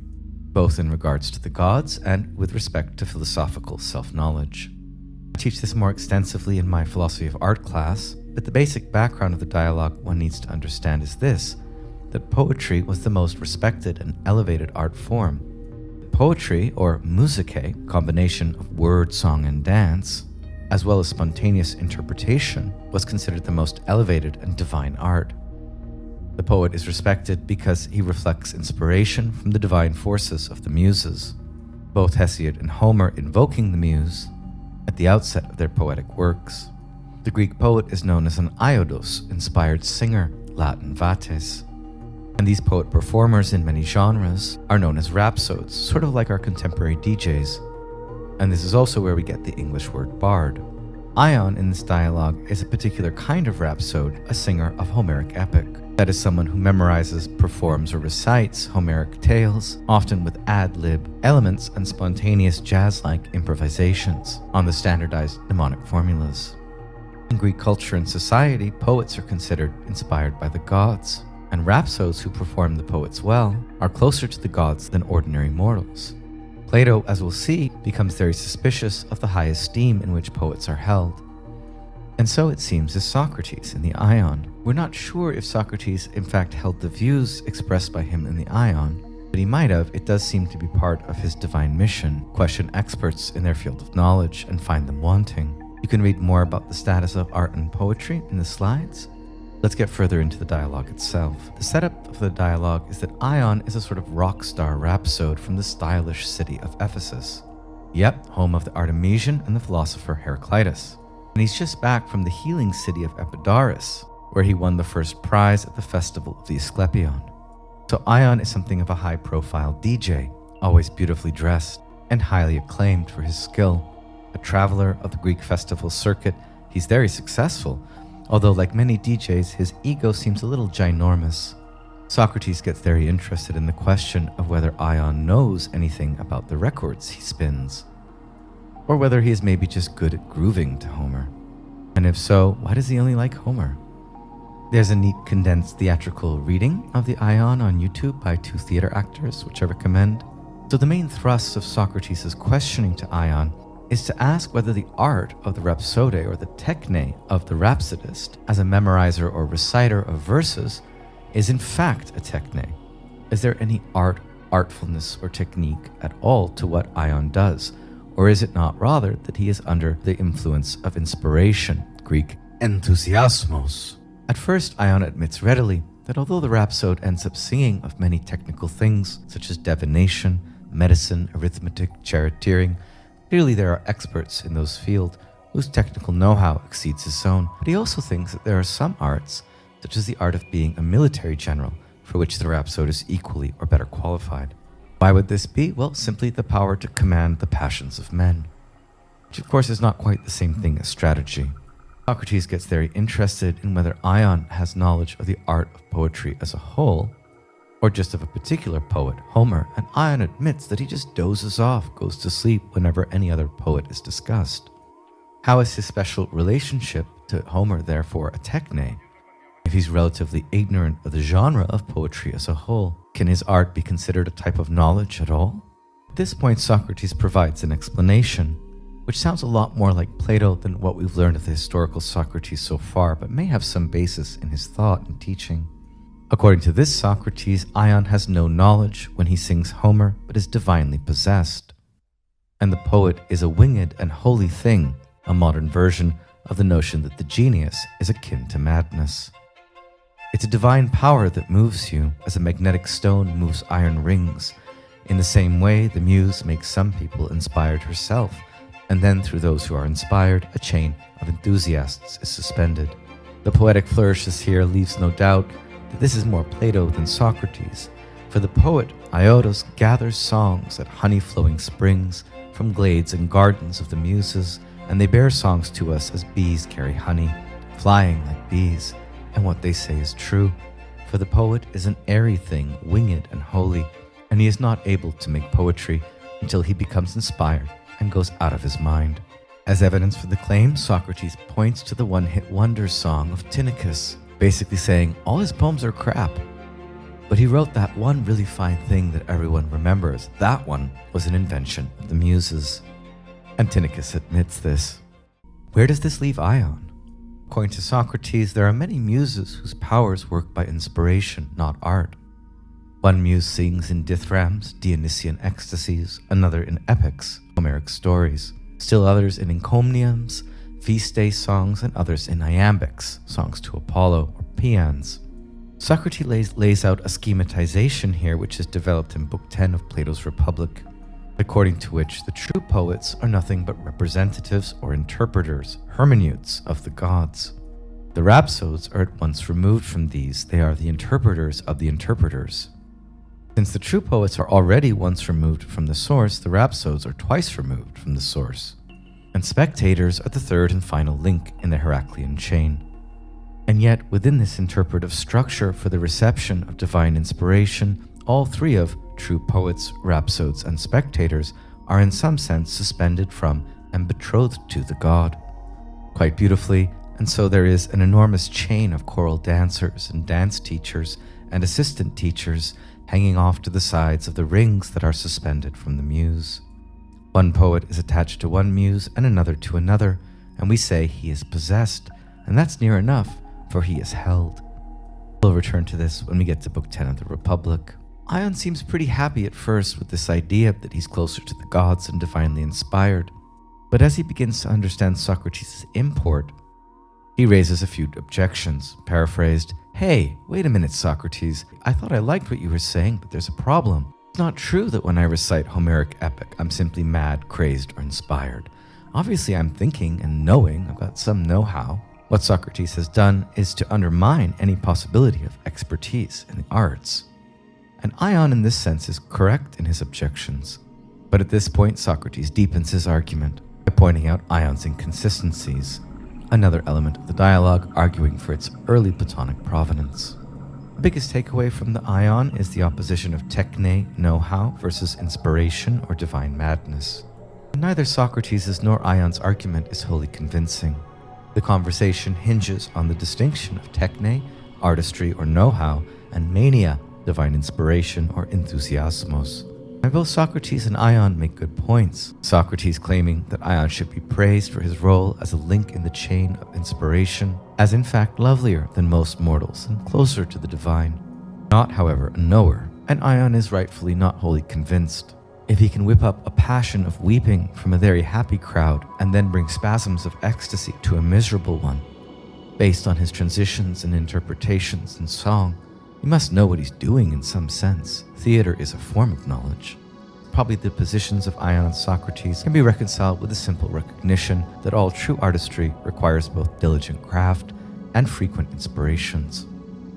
both in regards to the gods and with respect to philosophical self-knowledge. I teach this more extensively in my philosophy of art class, but the basic background of the dialogue one needs to understand is this, that poetry was the most respected and elevated art form. Poetry, or musicae, combination of word, song, and dance, as well as spontaneous interpretation, was considered the most elevated and divine art. The poet is respected because he reflects inspiration from the divine forces of the muses, both Hesiod and Homer invoking the muse at the outset of their poetic works. The Greek poet is known as an Iodos-inspired singer, Latin vates, and these poet performers in many genres are known as rhapsodes, sort of like our contemporary DJs. And this is also where we get the English word bard. Ion in this dialogue is a particular kind of rhapsode, a singer of Homeric epic. That is someone who memorizes, performs, or recites Homeric tales, often with ad-lib elements and spontaneous jazz-like improvisations on the standardized mnemonic formulas. In Greek culture and society, poets are considered inspired by the gods, and rhapsodes who perform the poets well are closer to the gods than ordinary mortals. Plato, as we'll see, becomes very suspicious of the high esteem in which poets are held. And so it seems is Socrates in the Ion. We're not sure if Socrates in fact held the views expressed by him in the Ion, but he might have. It does seem to be part of his divine mission, question experts in their field of knowledge and find them wanting. You can read more about the status of art and poetry in the slides. Let's get further into the dialogue itself. The setup of the dialogue is that Ion is a sort of rock star rhapsode from the stylish city of Ephesus. Yep, home of the Artemision and the philosopher Heraclitus. And he's just back from the healing city of Epidaurus, where he won the first prize at the festival of the Asclepion. So Ion is something of a high-profile DJ, always beautifully dressed and highly acclaimed for his skill. A traveler of the Greek festival circuit, he's very successful, although like many DJs, his ego seems a little ginormous. Socrates gets very interested in the question of whether Ion knows anything about the records he spins, or whether he is maybe just good at grooving to Homer. And if so, why does he only like Homer? There's a neat condensed theatrical reading of the Ion on YouTube by 2 theater actors, which I recommend. So the main thrust of Socrates' questioning to Ion is to ask whether the art of the rhapsode or the techne of the rhapsodist as a memorizer or reciter of verses is in fact a techne. Is there any artfulness or technique at all to what Ion does? Or is it not rather that he is under the influence of inspiration, Greek enthusiasmos? At first, Ion admits readily that although the rhapsode ends up singing of many technical things, such as divination, medicine, arithmetic, charioteering, clearly there are experts in those fields whose technical know-how exceeds his own. But he also thinks that there are some arts, such as the art of being a military general, for which the rhapsode is equally or better qualified. Why would this be? Well, simply the power to command the passions of men, which of course is not quite the same thing as strategy. Socrates gets very interested in whether Ion has knowledge of the art of poetry as a whole, or just of a particular poet, Homer, and Ion admits that he just dozes off, goes to sleep whenever any other poet is discussed. How is his special relationship to Homer therefore a techne? If he's relatively ignorant of the genre of poetry as a whole, can his art be considered a type of knowledge at all? At this point, Socrates provides an explanation, which sounds a lot more like Plato than what we've learned of the historical Socrates so far, but may have some basis in his thought and teaching. According to this Socrates, Ion has no knowledge when he sings Homer, but is divinely possessed. And the poet is a winged and holy thing, a modern version of the notion that the genius is akin to madness. It's a divine power that moves you, as a magnetic stone moves iron rings. In the same way, the muse makes some people inspired herself, and then through those who are inspired, a chain of enthusiasts is suspended. The poetic flourishes here leaves no doubt that this is more Plato than Socrates, for the poet Iodos gathers songs at honey-flowing springs from glades and gardens of the muses, and they bear songs to us as bees carry honey, flying like bees, and what they say is true, for the poet is an airy thing, winged and holy, and he is not able to make poetry until he becomes inspired and goes out of his mind. As evidence for the claim, Socrates points to the one-hit wonder song of Tynnichus, basically saying all his poems are crap. But he wrote that one really fine thing that everyone remembers. That one was an invention of the muses. And Tynnichus admits this. Where does this leave Ion? According to Socrates, there are many muses whose powers work by inspiration, not art. One muse sings in dithyrambics, Dionysian ecstasies, another in epics, Homeric stories, still others in encomiums, feast day songs, and others in iambics, songs to Apollo, or paeans. Socrates lays out a schematization here which is developed in Book 10 of Plato's Republic, according to which the true poets are nothing but representatives or interpreters, hermeneutes of the gods. The rhapsodes are at once removed from these, they are the interpreters of the interpreters. Since the true poets are already once removed from the source, the rhapsodes are twice removed from the source. And spectators are the third and final link in the Heraclean chain. And yet, within this interpretive structure for the reception of divine inspiration, all three of true poets, rhapsodes, and spectators are in some sense suspended from and betrothed to the god. Quite beautifully, and so there is an enormous chain of choral dancers and dance teachers and assistant teachers hanging off to the sides of the rings that are suspended from the muse. One poet is attached to one muse and another to another, and we say he is possessed, and that's near enough, for he is held. We'll return to this when we get to Book 10 of the Republic. Ion seems pretty happy at first with this idea that he's closer to the gods and divinely inspired, but as he begins to understand Socrates' import, he raises a few objections, paraphrased, "Hey, wait a minute, Socrates. I thought I liked what you were saying, but there's a problem. It's not true that when I recite Homeric epic, I'm simply mad, crazed, or inspired. Obviously, I'm thinking and knowing. I've got some know-how." What Socrates has done is to undermine any possibility of expertise in the arts. And Ion, in this sense, is correct in his objections. But at this point, Socrates deepens his argument by pointing out Ion's inconsistencies. another element of the dialogue arguing for its early Platonic provenance. The biggest takeaway from the Ion is the opposition of techne, know-how, versus inspiration or divine madness. Neither Socrates' nor Ion's argument is wholly convincing. The conversation hinges on the distinction of techne, artistry or know-how, and mania, divine inspiration or enthusiasmos. And both Socrates and Ion make good points, Socrates claiming that Ion should be praised for his role as a link in the chain of inspiration, as in fact lovelier than most mortals and closer to the divine. Not, however, a knower, and Ion is rightfully not wholly convinced. If he can whip up a passion of weeping from a very happy crowd and then bring spasms of ecstasy to a miserable one, based on his transitions and interpretations in song, he must know what he's doing in some sense. Theater is a form of knowledge. Probably the positions of Ion and Socrates can be reconciled with the simple recognition that all true artistry requires both diligent craft and frequent inspirations.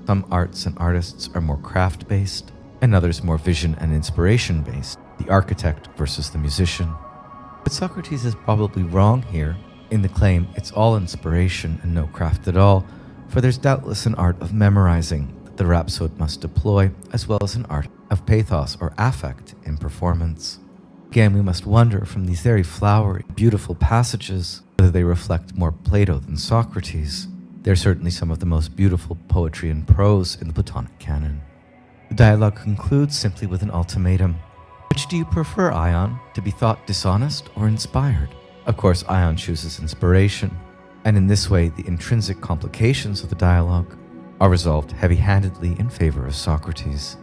Some arts and artists are more craft-based, and others more vision and inspiration-based, the architect versus the musician. But Socrates is probably wrong here in the claim it's all inspiration and no craft at all, for there's doubtless an art of memorizing the rhapsode must deploy, as well as an art of pathos or affect in performance. Again, we must wonder from these very flowery, beautiful passages whether they reflect more Plato than Socrates. They're certainly some of the most beautiful poetry and prose in the Platonic canon. The dialogue concludes simply with an ultimatum. Which do you prefer, Ion, to be thought dishonest or inspired? Of course, Ion chooses inspiration, and in this way the intrinsic complications of the dialogue are resolved heavy-handedly in favor of Socrates.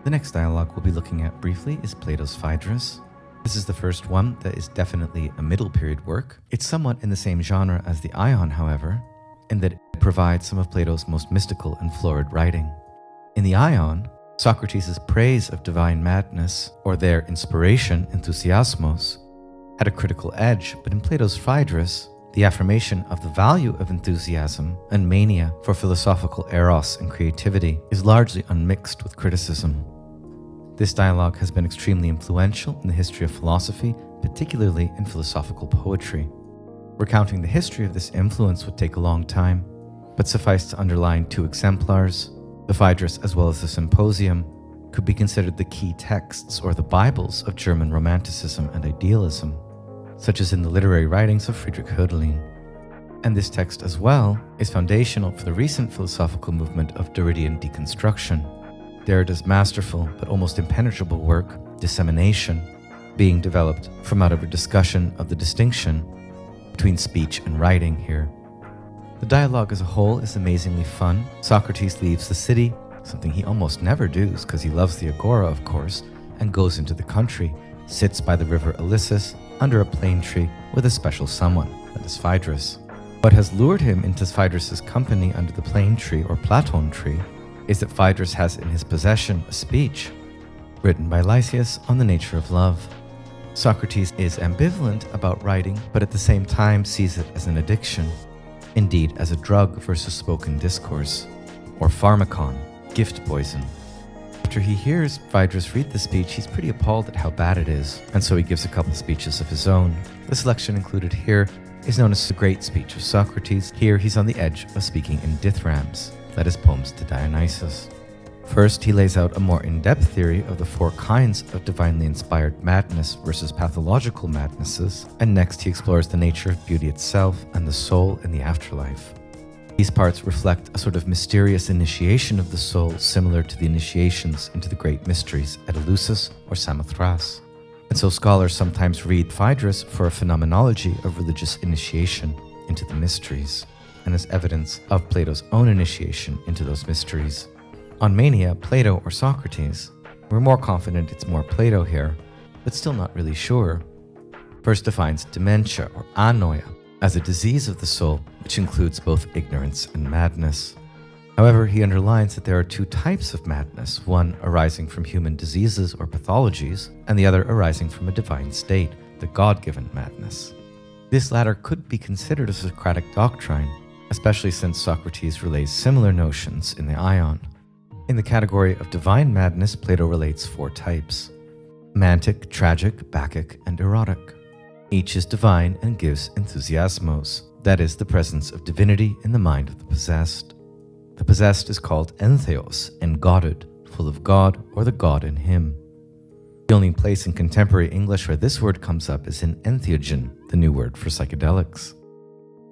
The next dialogue we'll be looking at briefly is Plato's Phaedrus. This is the first one that is definitely a middle period work. It's somewhat in the same genre as the Ion, however, in that it provides some of Plato's most mystical and florid writing. In the Ion, Socrates' praise of divine madness, or their inspiration, enthusiasmos, had a critical edge, but in Plato's Phaedrus, the affirmation of the value of enthusiasm and mania for philosophical eros and creativity is largely unmixed with criticism. This dialogue has been extremely influential in the history of philosophy, particularly in philosophical poetry. Recounting the history of this influence would take a long time, but suffice to underline two exemplars. The Phaedrus as well as the Symposium could be considered the key texts or the Bibles of German Romanticism and idealism, such as in the literary writings of Friedrich Hölderlin. And this text as well is foundational for the recent philosophical movement of Derridean deconstruction. Derrida's masterful but almost impenetrable work, Dissemination, being developed from out of a discussion of the distinction between speech and writing here. The dialogue as a whole is amazingly fun. Socrates leaves the city, something he almost never does because he loves the agora, of course, and goes into the country, sits by the river Ilissus under a plane tree with a special someone, that is Phaedrus. What has lured him into Phaedrus' company under the plane tree or Platon tree is that Phaedrus has in his possession a speech written by Lysias on the nature of love. Socrates is ambivalent about writing, but at the same time sees it as an addiction, indeed as a drug versus spoken discourse, or pharmacon, gift poison. After he hears Phaedrus read the speech, he's pretty appalled at how bad it is, and so he gives a couple speeches of his own. The selection included here is known as the Great Speech of Socrates. Here he's on the edge of speaking in dithyrambics, that is poems to Dionysus. First, he lays out a more in-depth theory of the four kinds of divinely inspired madness versus pathological madnesses, and next he explores the nature of beauty itself and the soul in the afterlife. These parts reflect a sort of mysterious initiation of the soul similar to the initiations into the great mysteries at Eleusis or Samothrace. And so scholars sometimes read Phaedrus for a phenomenology of religious initiation into the mysteries, and as evidence of Plato's own initiation into those mysteries. On mania, Plato or Socrates, we're more confident it's more Plato here, but still not really sure. First defines dementia or anoia as a disease of the soul, which includes both ignorance and madness. However, he underlines that there are two types of madness, one arising from human diseases or pathologies, and the other arising from a divine state, the God-given madness. This latter could be considered a Socratic doctrine, especially since Socrates relays similar notions in the Ion. In the category of divine madness, Plato relates four types: mantic, tragic, bacchic, and erotic. Each is divine and gives enthusiasmos, that is, the presence of divinity in the mind of the possessed. The possessed is called entheos, engodded, full of God or the God in him. The only place in contemporary English where this word comes up is in entheogen, the new word for psychedelics.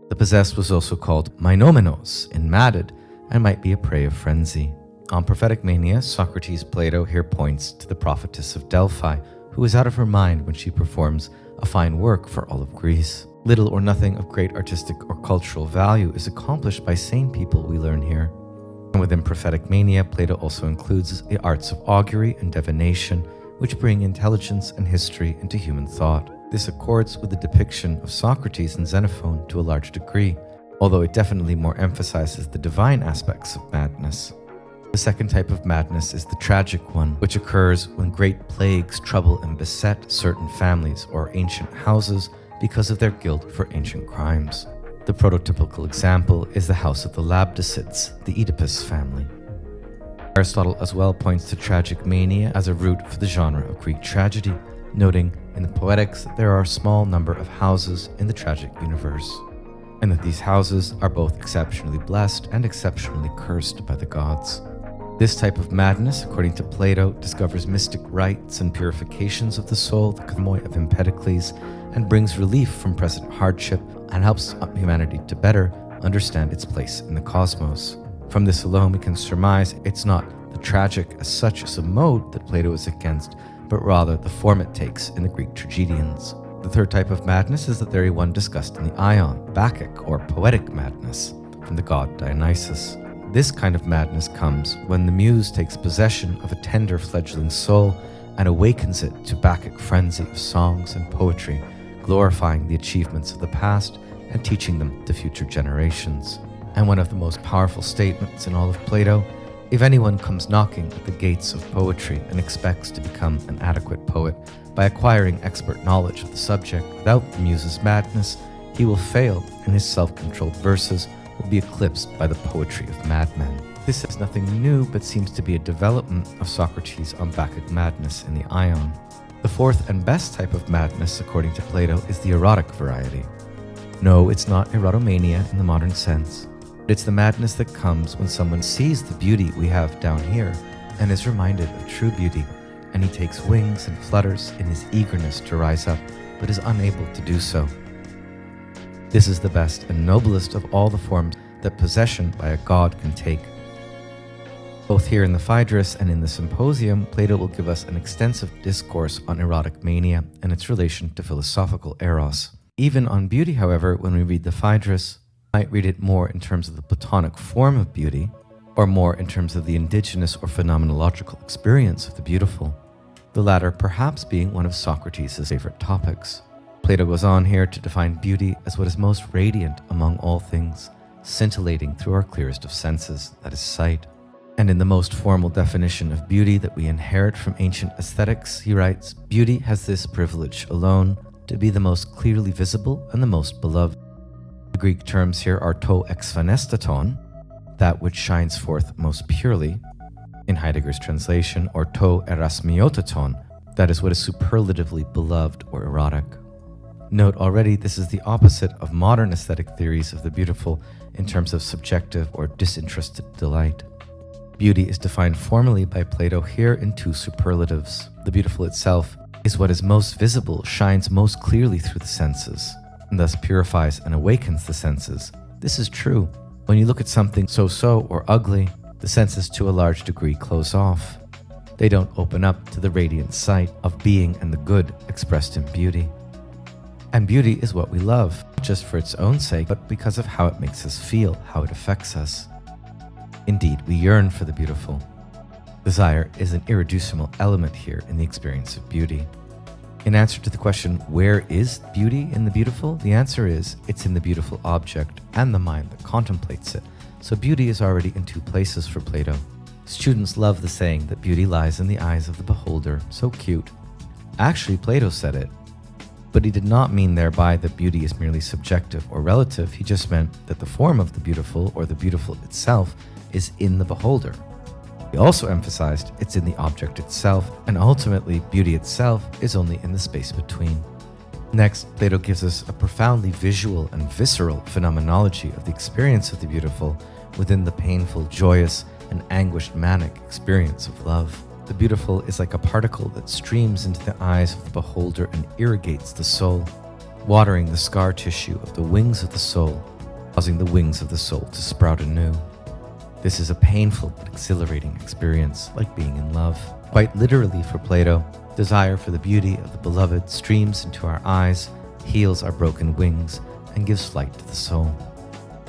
The possessed was also called menomenos, enmadded, and might be a prey of frenzy. On prophetic mania, Socrates' Plato here points to the prophetess of Delphi, who is out of her mind when she performs a fine work for all of Greece. Little or nothing of great artistic or cultural value is accomplished by sane people, we learn here. And within prophetic mania, Plato also includes the arts of augury and divination, which bring intelligence and history into human thought. This accords with the depiction of Socrates and Xenophon to a large degree, although it definitely more emphasizes the divine aspects of madness. The second type of madness is the tragic one, which occurs when great plagues trouble and beset certain families or ancient houses because of their guilt for ancient crimes. The prototypical example is the house of the Labdacids, the Oedipus family. Aristotle as well points to tragic mania as a root for the genre of Greek tragedy, noting in the Poetics that there are a small number of houses in the tragic universe, and that these houses are both exceptionally blessed and exceptionally cursed by the gods. This type of madness, according to Plato, discovers mystic rites and purifications of the soul, the kamoi of Empedocles, and brings relief from present hardship and helps humanity to better understand its place in the cosmos. From this alone, we can surmise it's not the tragic as such as a mode that Plato is against, but rather the form it takes in the Greek tragedians. The third type of madness is the very one discussed in the Ion, Bacchic or Poetic madness, from the god Dionysus. This kind of madness comes when the muse takes possession of a tender fledgling soul and awakens it to Bacchic frenzy of songs and poetry, glorifying the achievements of the past and teaching them to future generations. And one of the most powerful statements in all of Plato, if anyone comes knocking at the gates of poetry and expects to become an adequate poet by acquiring expert knowledge of the subject without the muse's madness, he will fail and his self-controlled verses will be eclipsed by the poetry of madmen. This is nothing new, but seems to be a development of Socrates on Bacchic madness in the Ion. The fourth and best type of madness, according to Plato, is the erotic variety. No, it's not erotomania in the modern sense. It's the madness that comes when someone sees the beauty we have down here and is reminded of true beauty, and he takes wings and flutters in his eagerness to rise up, but is unable to do so. This is the best and noblest of all the forms that possession by a god can take. Both here in the Phaedrus and in the Symposium, Plato will give us an extensive discourse on erotic mania and its relation to philosophical Eros. Even on beauty, however, when we read the Phaedrus, we might read it more in terms of the Platonic form of beauty, or more in terms of the indigenous or phenomenological experience of the beautiful, the latter perhaps being one of Socrates' favorite topics. Plato goes on here to define beauty as what is most radiant among all things, scintillating through our clearest of senses, that is sight. And in the most formal definition of beauty that we inherit from ancient aesthetics, he writes, "Beauty has this privilege alone, to be the most clearly visible and the most beloved." The Greek terms here are to exphanestaton, that which shines forth most purely, in Heidegger's translation, or to erasmiotaton, that is what is superlatively beloved or erotic. Note already, this is the opposite of modern aesthetic theories of the beautiful in terms of subjective or disinterested delight. Beauty is defined formally by Plato here in two superlatives. The beautiful itself is what is most visible, shines most clearly through the senses, and thus purifies and awakens the senses. This is true. When you look at something so-so or ugly, the senses to a large degree close off. They don't open up to the radiant sight of being and the good expressed in beauty. And beauty is what we love, not just for its own sake, but because of how it makes us feel, how it affects us. Indeed, we yearn for the beautiful. Desire is an irreducible element here in the experience of beauty. In answer to the question, where is beauty in the beautiful? The answer is, it's in the beautiful object and the mind that contemplates it. So beauty is already in two places for Plato. Students love the saying that beauty lies in the eyes of the beholder. So cute. Actually, Plato said it. But he did not mean thereby that beauty is merely subjective or relative. He just meant that the form of the beautiful, or the beautiful itself, is in the beholder. He also emphasized it's in the object itself, and ultimately beauty itself is only in the space between. Next, Plato gives us a profoundly visual and visceral phenomenology of the experience of the beautiful within the painful, joyous, and anguished manic experience of love. The beautiful is like a particle that streams into the eyes of the beholder and irrigates the soul, watering the scar tissue of the wings of the soul, causing the wings of the soul to sprout anew. This is a painful but exhilarating experience, like being in love. Quite literally for Plato, desire for the beauty of the beloved streams into our eyes, heals our broken wings, and gives flight to the soul.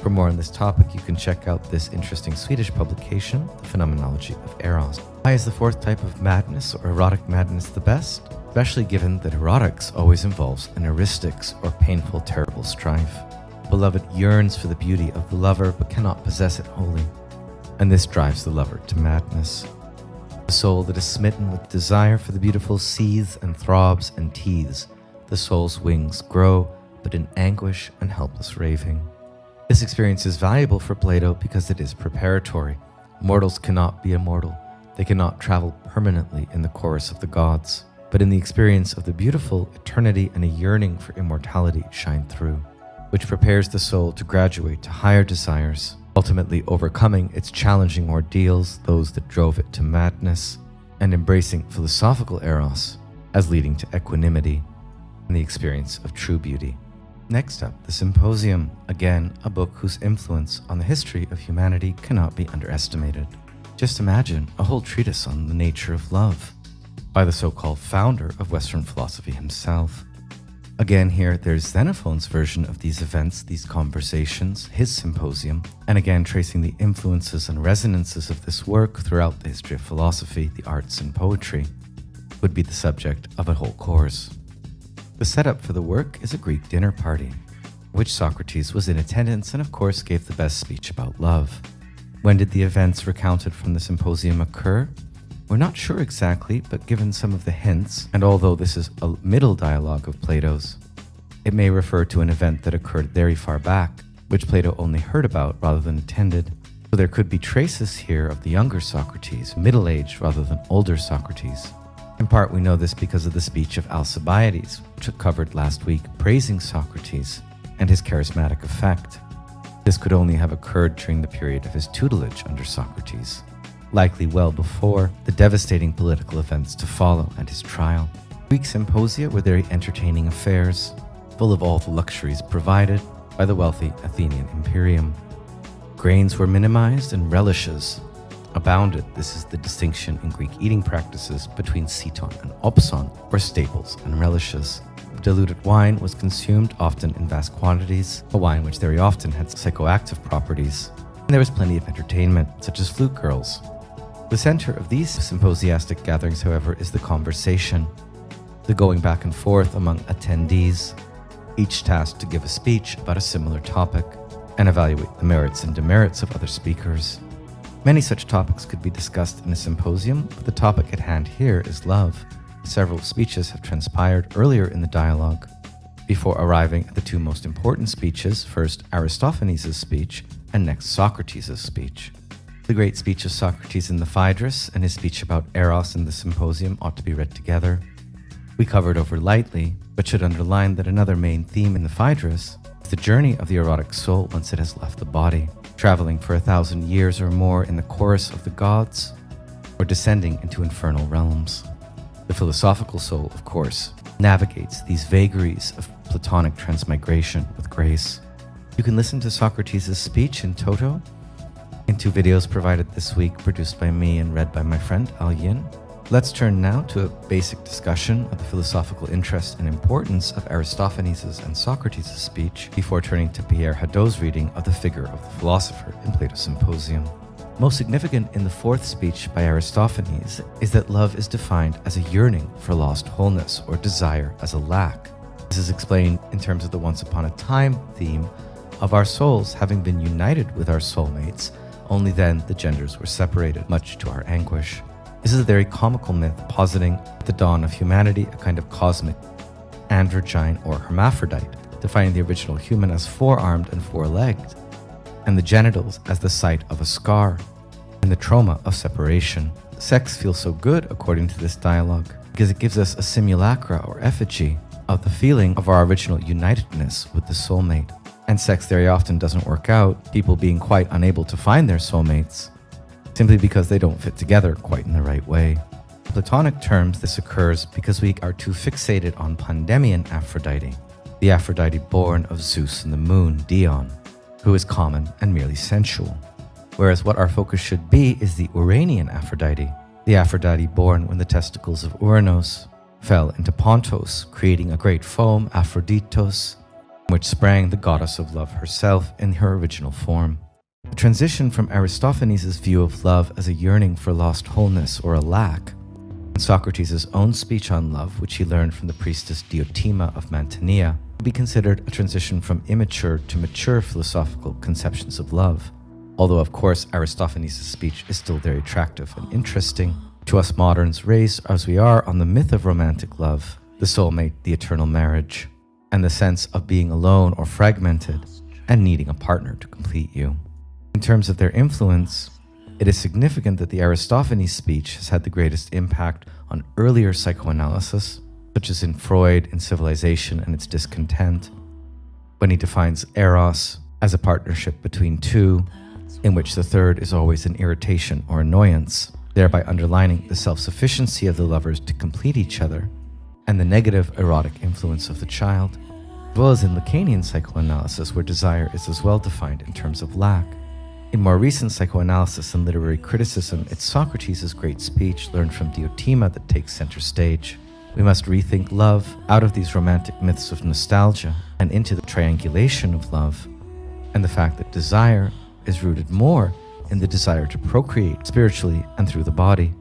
For more on this topic, you can check out this interesting Swedish publication, The Phenomenology of Eros. Why is the fourth type of madness or erotic madness the best? Especially given that erotics always involves an eristics or painful, terrible strife. The beloved yearns for the beauty of the lover but cannot possess it wholly, and this drives the lover to madness. The soul that is smitten with desire for the beautiful seethes and throbs and teethes. The soul's wings grow, but in anguish and helpless raving. This experience is valuable for Plato because it is preparatory. Mortals cannot be immortal. They cannot travel permanently in the chorus of the gods. But in the experience of the beautiful, eternity and a yearning for immortality shine through, which prepares the soul to graduate to higher desires, ultimately overcoming its challenging ordeals, those that drove it to madness, and embracing philosophical eros as leading to equanimity and the experience of true beauty. Next up, the Symposium, again a book whose influence on the history of humanity cannot be underestimated. Just imagine a whole treatise on the nature of love by the so-called founder of Western philosophy himself. Again here, there's Xenophon's version of these events, these conversations, his Symposium, and again tracing the influences and resonances of this work throughout the history of philosophy, the arts, and poetry would be the subject of a whole course. The setup for the work is a Greek dinner party, which Socrates was in attendance and of course gave the best speech about love. When did the events recounted from the Symposium occur? We're not sure exactly, but given some of the hints, and although this is a middle dialogue of Plato's, it may refer to an event that occurred very far back, which Plato only heard about rather than attended. So there could be traces here of the younger Socrates, middle-aged rather than older Socrates. In part, we know this because of the speech of Alcibiades, which I covered last week, praising Socrates and his charismatic effect. This could only have occurred during the period of his tutelage under Socrates, likely well before the devastating political events to follow and his trial. Greek symposia were very entertaining affairs, full of all the luxuries provided by the wealthy Athenian imperium. Grains were minimized and relishes abounded. This is the distinction in Greek eating practices between seton and opson, or staples and relishes. Diluted wine was consumed, often in vast quantities, a wine which very often had psychoactive properties. And there was plenty of entertainment, such as flute girls. The center of these symposiastic gatherings, however, is the conversation, the going back and forth among attendees, each tasked to give a speech about a similar topic and evaluate the merits and demerits of other speakers. Many such topics could be discussed in a symposium, but the topic at hand here is love. Several speeches have transpired earlier in the dialogue, before arriving at the two most important speeches, first Aristophanes' speech, and next Socrates' speech. The great speech of Socrates in the Phaedrus and his speech about Eros in the Symposium ought to be read together. We covered over lightly, but should underline that another main theme in the Phaedrus is the journey of the erotic soul once it has left the body, traveling for 1,000 years or more in the chorus of the gods, or descending into infernal realms. The philosophical soul, of course, navigates these vagaries of Platonic transmigration with grace. You can listen to Socrates' speech in toto in two videos provided this week, produced by me and read by my friend Al Yin. Let's turn now to a basic discussion of the philosophical interest and importance of Aristophanes' and Socrates' speech before turning to Pierre Hadot's reading of the figure of the philosopher in Plato's Symposium. Most significant in the fourth speech by Aristophanes is that love is defined as a yearning for lost wholeness or desire as a lack. This is explained in terms of the once upon a time theme of our souls having been united with our soulmates, only then the genders were separated, much to our anguish. This is a very comical myth positing at the dawn of humanity a kind of cosmic androgyne or hermaphrodite, defining the original human as four-armed and four-legged, and the genitals as the site of a scar and the trauma of separation. Sex feels so good, according to this dialogue, because it gives us a simulacra or effigy of the feeling of our original unitedness with the soulmate. And sex very often doesn't work out, people being quite unable to find their soulmates, simply because they don't fit together quite in the right way. In Platonic terms, this occurs because we are too fixated on Pandemian Aphrodite, the Aphrodite born of Zeus and the moon, Dion, who is common and merely sensual. Whereas what our focus should be is the Uranian Aphrodite, the Aphrodite born when the testicles of Uranos fell into Pontos, creating a great foam, Aphroditos, which sprang the goddess of love herself in her original form. The transition from Aristophanes' view of love as a yearning for lost wholeness or a lack, and Socrates' own speech on love, which he learned from the priestess Diotima of Mantinea, would be considered a transition from immature to mature philosophical conceptions of love. Although, of course, Aristophanes' speech is still very attractive and interesting to us moderns, raised as we are on the myth of romantic love, the soulmate, the eternal marriage, and the sense of being alone or fragmented and needing a partner to complete you. In terms of their influence, it is significant that the Aristophanes speech has had the greatest impact on earlier psychoanalysis, such as in Freud in Civilization and its Discontent, when he defines Eros as a partnership between two, in which the third is always an irritation or annoyance, thereby underlining the self-sufficiency of the lovers to complete each other, and the negative erotic influence of the child, as well as in Lacanian psychoanalysis, where desire is as well defined in terms of lack. In more recent psychoanalysis and literary criticism, it's Socrates' great speech learned from Diotima that takes center stage. We must rethink love out of these romantic myths of nostalgia and into the triangulation of love, and the fact that desire is rooted more in the desire to procreate spiritually and through the body,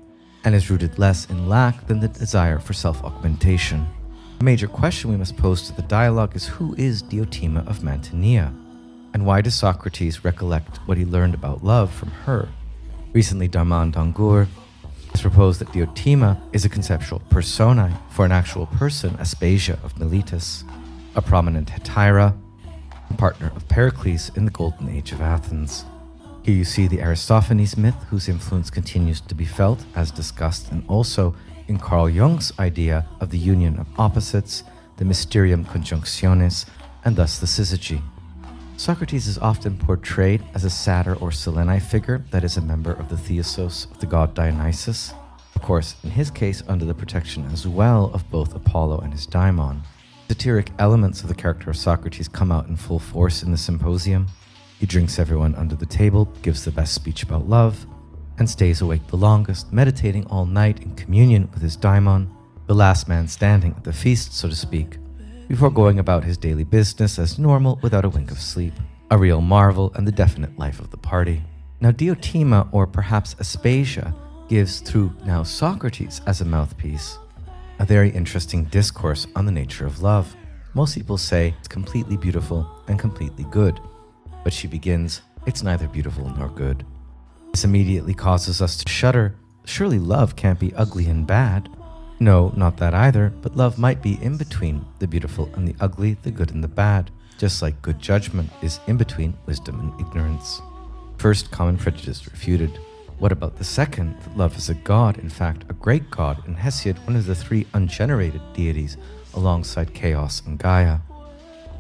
and is rooted less in lack than the desire for self-augmentation. A major question we must pose to the dialogue is, who is Diotima of Mantinea? And why does Socrates recollect what he learned about love from her? Recently, Darman Dangur has proposed that Diotima is a conceptual personae for an actual person, Aspasia of Miletus, a prominent hetaira, and partner of Pericles in the Golden Age of Athens. Here you see the Aristophanes myth, whose influence continues to be felt, as discussed, and also in Carl Jung's idea of the union of opposites, the mysterium conjunctionis, and thus the syzygy. Socrates is often portrayed as a satyr or Selene figure that is a member of the Theosos of the god Dionysus, of course, in his case under the protection as well of both Apollo and his daimon. Satiric elements of the character of Socrates come out in full force in the Symposium. He drinks everyone under the table, gives the best speech about love, and stays awake the longest, meditating all night in communion with his daimon, the last man standing at the feast, so to speak, before going about his daily business as normal without a wink of sleep. A real marvel and the definite life of the party. Now Diotima, or perhaps Aspasia, gives through now Socrates as a mouthpiece a very interesting discourse on the nature of love. Most people say it's completely beautiful and completely good, but she begins, it's neither beautiful nor good. This immediately causes us to shudder. Surely love can't be ugly and bad. No, not that either, but love might be in between the beautiful and the ugly, the good and the bad, just like good judgment is in between wisdom and ignorance. First common prejudice refuted. What about the second, that love is a god, in fact a great god, in Hesiod, one of the three ungenerated deities, alongside Chaos and Gaia?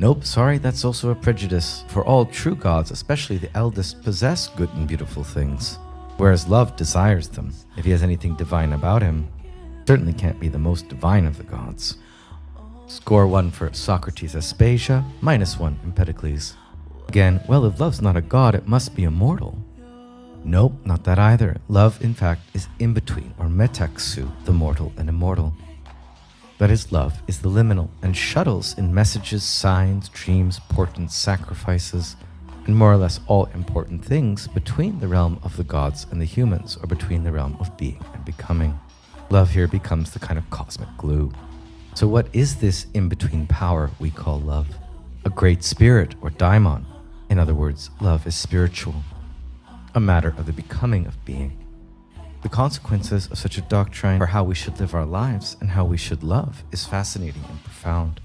Nope, sorry, that's also a prejudice, for all true gods, especially the eldest, possess good and beautiful things, whereas love desires them. If he has anything divine about him, certainly can't be the most divine of the gods. Score 1 for Socrates Aspasia, -1 Empedocles. Again, well, if love's not a god, it must be immortal. Nope, not that either. Love, in fact, is in between, or metaxu, the mortal and immortal. That is, love is the liminal and shuttles in messages, signs, dreams, portents, sacrifices, and more or less all important things between the realm of the gods and the humans, or between the realm of being and becoming. Love here becomes the kind of cosmic glue. So what is this in-between power we call love? A great spirit, or daimon. In other words, love is spiritual, a matter of the becoming of being. The consequences of such a doctrine for how we should live our lives and how we should love is fascinating and profound.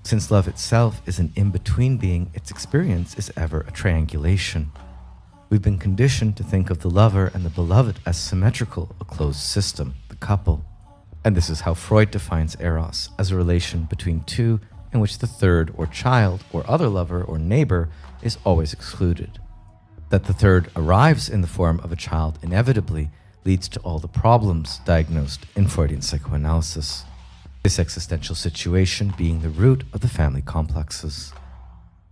Since love itself is an in-between being, its experience is ever a triangulation. We've been conditioned to think of the lover and the beloved as symmetrical, a closed system, the couple. And this is how Freud defines Eros, as a relation between two in which the third or child or other lover or neighbor is always excluded. That the third arrives in the form of a child inevitably leads to all the problems diagnosed in Freudian psychoanalysis, this existential situation being the root of the family complexes.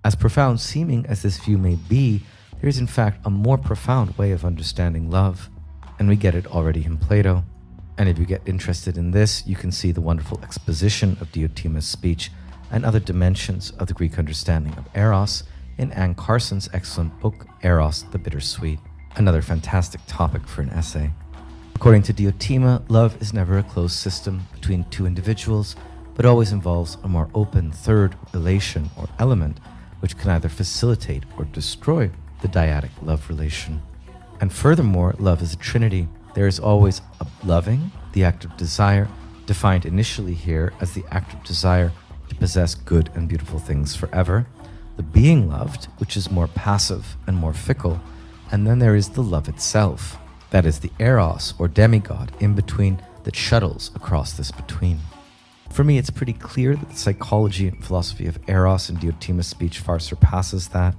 As profound seeming as this view may be, there is in fact a more profound way of understanding love, and we get it already in Plato. And if you get interested in this, you can see the wonderful exposition of Diotima's speech and other dimensions of the Greek understanding of Eros in Anne Carson's excellent book, Eros the Bittersweet, another fantastic topic for an essay. According to Diotima, love is never a closed system between two individuals, but always involves a more open third relation or element which can either facilitate or destroy the dyadic love relation. And furthermore, love is a trinity. There is always a loving, the act of desire, defined initially here as the act of desire to possess good and beautiful things forever, the being loved, which is more passive and more fickle, and then there is the love itself, that is the Eros or demigod in between that shuttles across this between. For me, it's pretty clear that the psychology and philosophy of Eros in Diotima's speech far surpasses that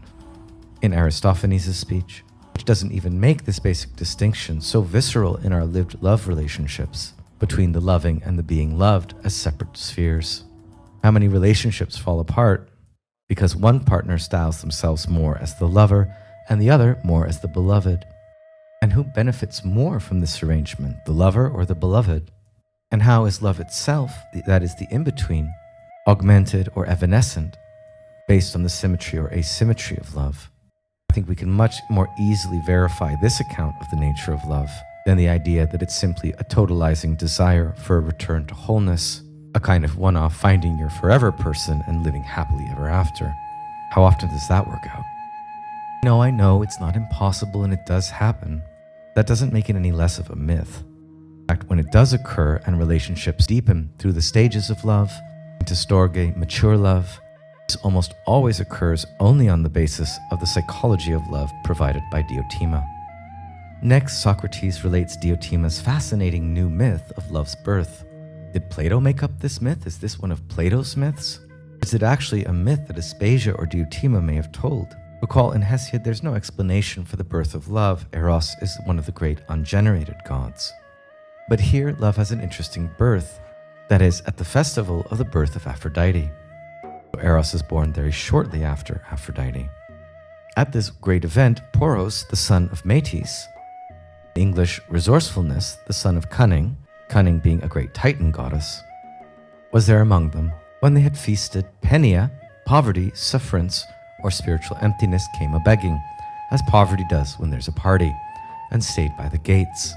in Aristophanes' speech, which doesn't even make this basic distinction so visceral in our lived love relationships between the loving and the being loved as separate spheres. How many relationships fall apart because one partner styles themselves more as the lover and the other more as the beloved? And who benefits more from this arrangement, the lover or the beloved? And how is love itself, that is the in-between, augmented or evanescent based on the symmetry or asymmetry of love? I think we can much more easily verify this account of the nature of love than the idea that it's simply a totalizing desire for a return to wholeness, a kind of one-off finding your forever person and living happily ever after. How often does that work out? No, I know it's not impossible and it does happen. That doesn't make it any less of a myth. In fact, when it does occur and relationships deepen through the stages of love into storge, mature love, this almost always occurs only on the basis of the psychology of love provided by Diotima. Next, Socrates relates Diotima's fascinating new myth of love's birth. Did Plato make up this myth? Is this one of Plato's myths? Is it actually a myth that Aspasia or Diotima may have told? Recall in Hesiod there's no explanation for the birth of love. Eros is one of the great ungenerated gods. But here love has an interesting birth, that is, at the festival of the birth of Aphrodite. Eros is born very shortly after Aphrodite. At this great event, Poros, the son of Metis, English resourcefulness, the son of cunning, cunning being a great Titan goddess, was there among them. When they had feasted, Penia, poverty, sufferance, or spiritual emptiness came a-begging, as poverty does when there's a party, and stayed by the gates.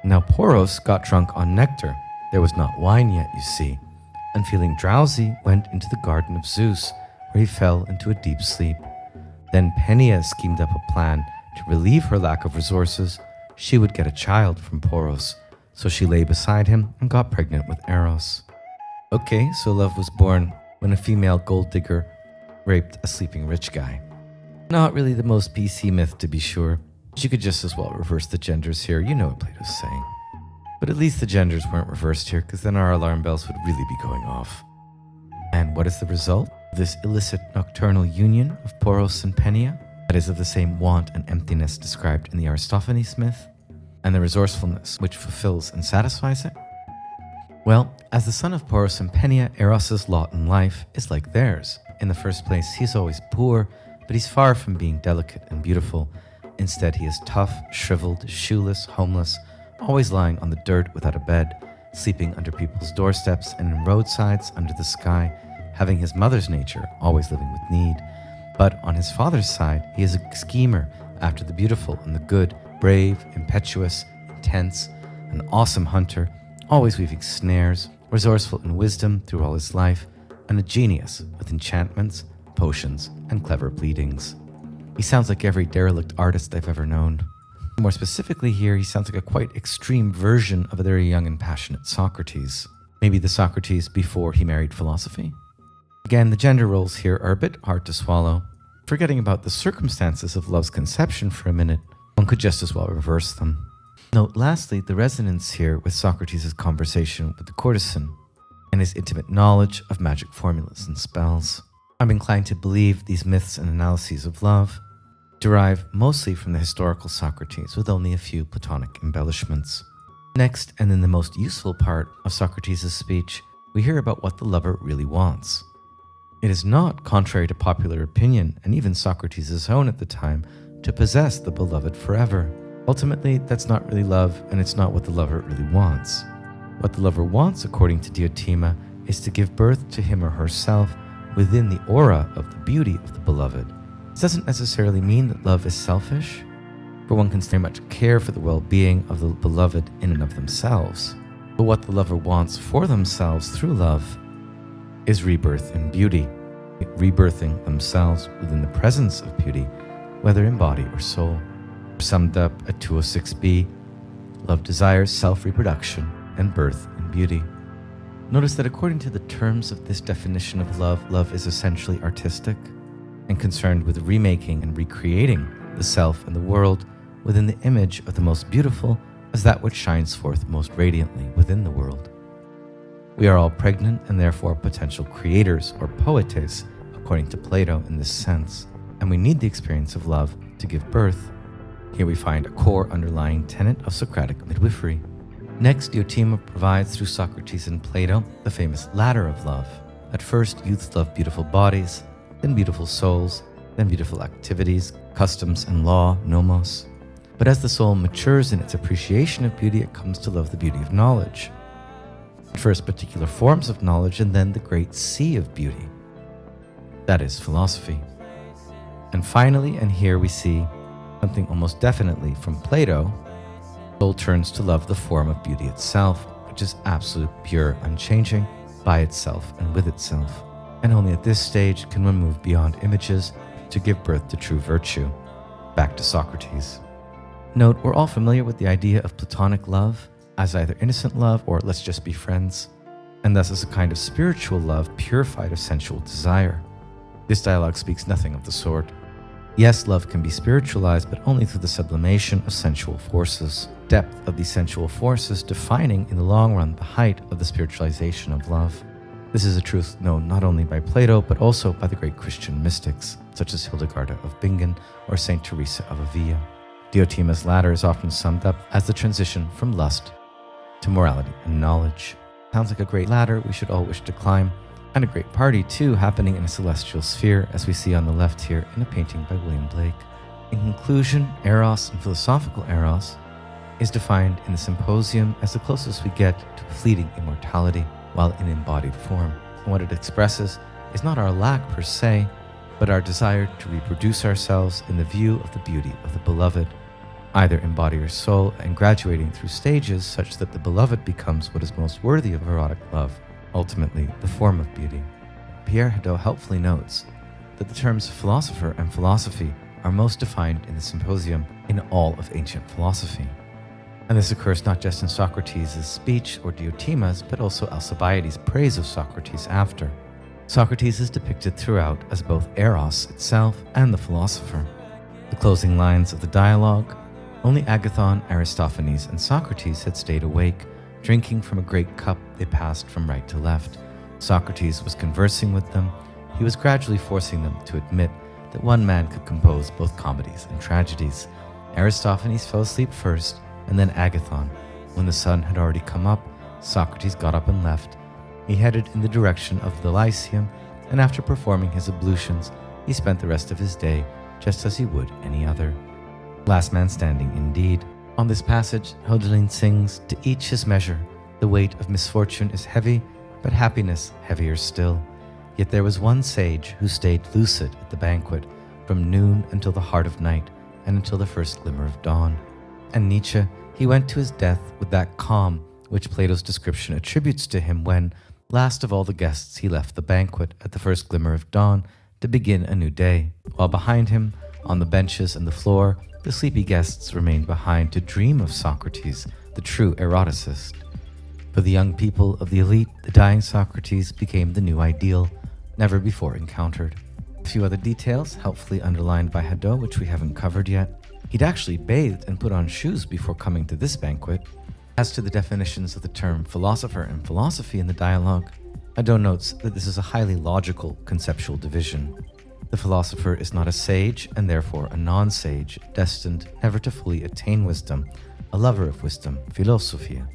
Now Poros got drunk on nectar. There was not wine yet, you see, and feeling drowsy, went into the garden of Zeus, where he fell into a deep sleep. Then Penia schemed up a plan to relieve her lack of resources. She would get a child from Poros, so she lay beside him and got pregnant with Eros. Okay, so love was born when a female gold digger raped a sleeping rich guy. Not really the most PC myth, to be sure. You could just as well reverse the genders here. You know what Plato's saying. But at least the genders weren't reversed here, because then our alarm bells would really be going off. And what is the result of this illicit nocturnal union of Poros and Penia? That is, of the same want and emptiness described in the Aristophanes myth, and the resourcefulness which fulfills and satisfies it? Well, as the son of Poros and Penia, Eros's lot in life is like theirs. In the first place, he's always poor, but he's far from being delicate and beautiful. Instead, he is tough, shriveled, shoeless, homeless, always lying on the dirt without a bed, sleeping under people's doorsteps and in roadsides under the sky, having his mother's nature, always living with need. But on his father's side, he is a schemer after the beautiful and the good, brave, impetuous, intense, an awesome hunter, always weaving snares, resourceful in wisdom through all his life, and a genius with enchantments, potions, and clever pleadings. He sounds like every derelict artist I've ever known. More specifically here, he sounds like a quite extreme version of a very young and passionate Socrates. Maybe the Socrates before he married philosophy? Again, the gender roles here are a bit hard to swallow. Forgetting about the circumstances of love's conception for a minute, one could just as well reverse them. Note lastly the resonance here with Socrates' conversation with the courtesan and his intimate knowledge of magic formulas and spells. I'm inclined to believe these myths and analyses of love derive mostly from the historical Socrates, with only a few Platonic embellishments. Next, and in the most useful part of Socrates' speech, we hear about what the lover really wants. It is not, contrary to popular opinion, and even Socrates' own at the time, to possess the beloved forever. Ultimately, that's not really love, and it's not what the lover really wants. What the lover wants, according to Diotima, is to give birth to him or herself within the aura of the beauty of the beloved. This doesn't necessarily mean that love is selfish, for one can very much care for the well-being of the beloved in and of themselves. But what the lover wants for themselves through love is rebirth in beauty, rebirthing themselves within the presence of beauty, whether in body or soul. Summed up at 206b, love desires self-reproduction and birth in beauty. Notice that according to the terms of this definition of love, love is essentially artistic and concerned with remaking and recreating the self and the world within the image of the most beautiful as that which shines forth most radiantly within the world. We are all pregnant and therefore potential creators or poetes, according to Plato in this sense, and we need the experience of love to give birth. Here we find a core underlying tenet of Socratic midwifery. Next, Diotima provides through Socrates and Plato the famous ladder of love. At first, youths love beautiful bodies, then beautiful souls, then beautiful activities, customs and law, nomos. But as the soul matures in its appreciation of beauty, it comes to love the beauty of knowledge. First, particular forms of knowledge, and then the great sea of beauty. That is philosophy. And finally, and here we see something almost definitely from Plato, the soul turns to love the form of beauty itself, which is absolute, pure, unchanging, by itself and with itself. And only at this stage can one move beyond images to give birth to true virtue. Back to Socrates. Note, we're all familiar with the idea of Platonic love as either innocent love or let's just be friends, and thus as a kind of spiritual love purified of sensual desire. This dialogue speaks nothing of the sort. Yes, love can be spiritualized, but only through the sublimation of sensual forces, depth of these sensual forces defining in the long run the height of the spiritualization of love. This is a truth known not only by Plato, but also by the great Christian mystics, such as Hildegarda of Bingen or Saint Teresa of Avila. Diotima's ladder is often summed up as the transition from lust to morality and knowledge. Sounds like a great ladder we should all wish to climb, and a great party too, happening in a celestial sphere, as we see on the left here in a painting by William Blake. In conclusion, Eros and philosophical Eros is defined in the Symposium as the closest we get to fleeting immortality while in embodied form. And what it expresses is not our lack per se, but our desire to reproduce ourselves in the view of the beauty of the beloved, either in body or soul, and graduating through stages such that the beloved becomes what is most worthy of erotic love, ultimately the form of beauty. Pierre Hadot helpfully notes that the terms philosopher and philosophy are most defined in the Symposium in all of ancient philosophy. And this occurs not just in Socrates' speech or Diotima's, but also Alcibiades' praise of Socrates after. Socrates is depicted throughout as both Eros itself and the philosopher. The closing lines of the dialogue: only Agathon, Aristophanes, and Socrates had stayed awake, drinking from a great cup they passed from right to left. Socrates was conversing with them. He was gradually forcing them to admit that one man could compose both comedies and tragedies. Aristophanes fell asleep first, and then Agathon. When the sun had already come up, Socrates got up and left. He headed in the direction of the Lyceum, and after performing his ablutions, he spent the rest of his day just as he would any other. Last man standing indeed. On this passage, Hölderlin sings, "To each his measure. The weight of misfortune is heavy, but happiness heavier still. Yet there was one sage who stayed lucid at the banquet from noon until the heart of night and until the first glimmer of dawn." And Nietzsche, he went to his death with that calm which Plato's description attributes to him when, last of all the guests, he left the banquet at the first glimmer of dawn to begin a new day, while behind him, on the benches and the floor, the sleepy guests remained behind to dream of Socrates, the true eroticist. For the young people of the elite, the dying Socrates became the new ideal, never before encountered. A few other details, helpfully underlined by Hadot, which we haven't covered yet. He'd actually bathed and put on shoes before coming to this banquet. As to the definitions of the term philosopher and philosophy in the dialogue, Hadot notes that this is a highly logical conceptual division. The philosopher is not a sage and therefore a non-sage, destined never to fully attain wisdom, a lover of wisdom, philosophia.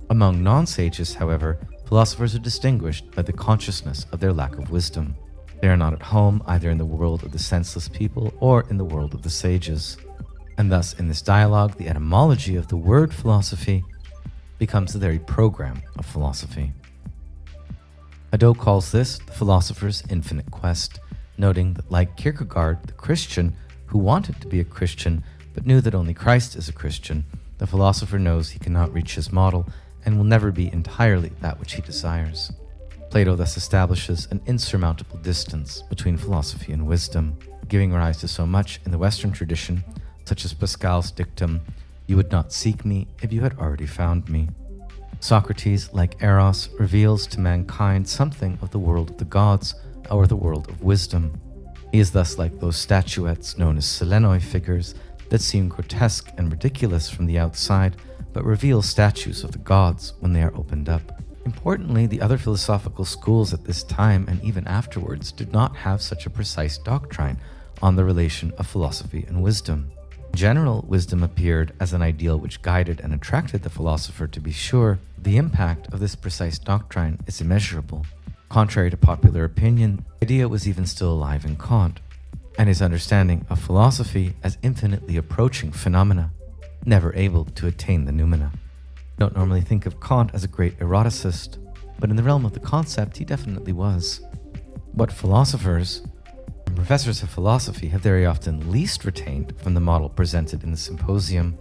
Among non-sages, however, philosophers are distinguished by the consciousness of their lack of wisdom. They are not at home either in the world of the senseless people or in the world of the sages. And thus, in this dialogue, the etymology of the word philosophy becomes the very program of philosophy. Hadot calls this the philosopher's infinite quest, noting that like Kierkegaard, the Christian, who wanted to be a Christian but knew that only Christ is a Christian, the philosopher knows he cannot reach his model and will never be entirely that which he desires. Plato thus establishes an insurmountable distance between philosophy and wisdom, giving rise to so much in the Western tradition, such as Pascal's dictum, "You would not seek me if you had already found me." Socrates, like Eros, reveals to mankind something of the world of the gods or the world of wisdom. He is thus like those statuettes known as selenoi figures that seem grotesque and ridiculous from the outside, but reveal statues of the gods when they are opened up. Importantly, the other philosophical schools at this time and even afterwards did not have such a precise doctrine on the relation of philosophy and wisdom. In general, wisdom appeared as an ideal which guided and attracted the philosopher, to be sure. The impact of this precise doctrine is immeasurable. Contrary to popular opinion, the idea was even still alive in Kant, and his understanding of philosophy as infinitely approaching phenomena, never able to attain the noumena. I don't normally think of Kant as a great eroticist, but in the realm of the concept, he definitely was. What philosophers and professors of philosophy have very often least retained from the model presented in the Symposium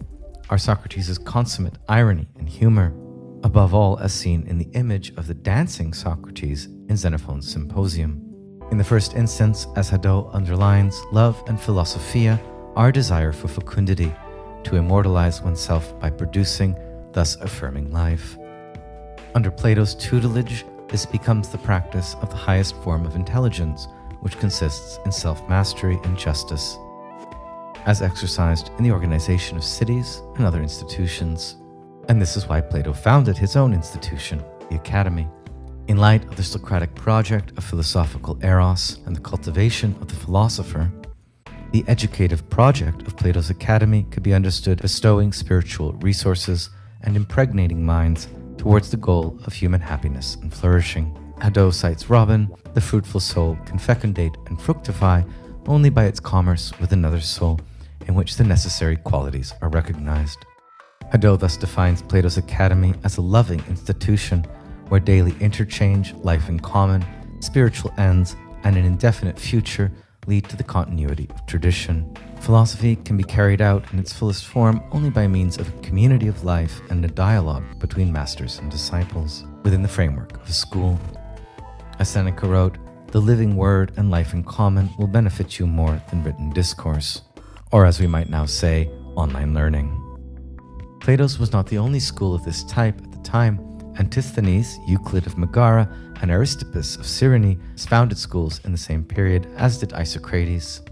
are Socrates' consummate irony and humor, above all as seen in the image of the dancing Socrates in Xenophon's Symposium. In the first instance, as Hadot underlines, love and philosophia are a desire for fecundity, to immortalize oneself by producing, thus affirming life. Under Plato's tutelage, this becomes the practice of the highest form of intelligence, which consists in self-mastery and justice, as exercised in the organization of cities and other institutions. And this is why Plato founded his own institution, the Academy. In light of the Socratic project of philosophical Eros and the cultivation of the philosopher, the educative project of Plato's Academy could be understood bestowing spiritual resources and impregnating minds towards the goal of human happiness and flourishing. Hadot cites Robin, the fruitful soul can fecundate and fructify only by its commerce with another soul, in which the necessary qualities are recognized. Hadot thus defines Plato's Academy as a loving institution where daily interchange, life in common, spiritual ends, and an indefinite future lead to the continuity of tradition. Philosophy can be carried out in its fullest form only by means of a community of life and a dialogue between masters and disciples within the framework of a school. As Seneca wrote, "The living word and life in common will benefit you more than written discourse," or as we might now say, online learning. Plato's was not the only school of this type at the time. Antisthenes, Euclid of Megara, and Aristippus of Cyrene founded schools in the same period, as did Socrates.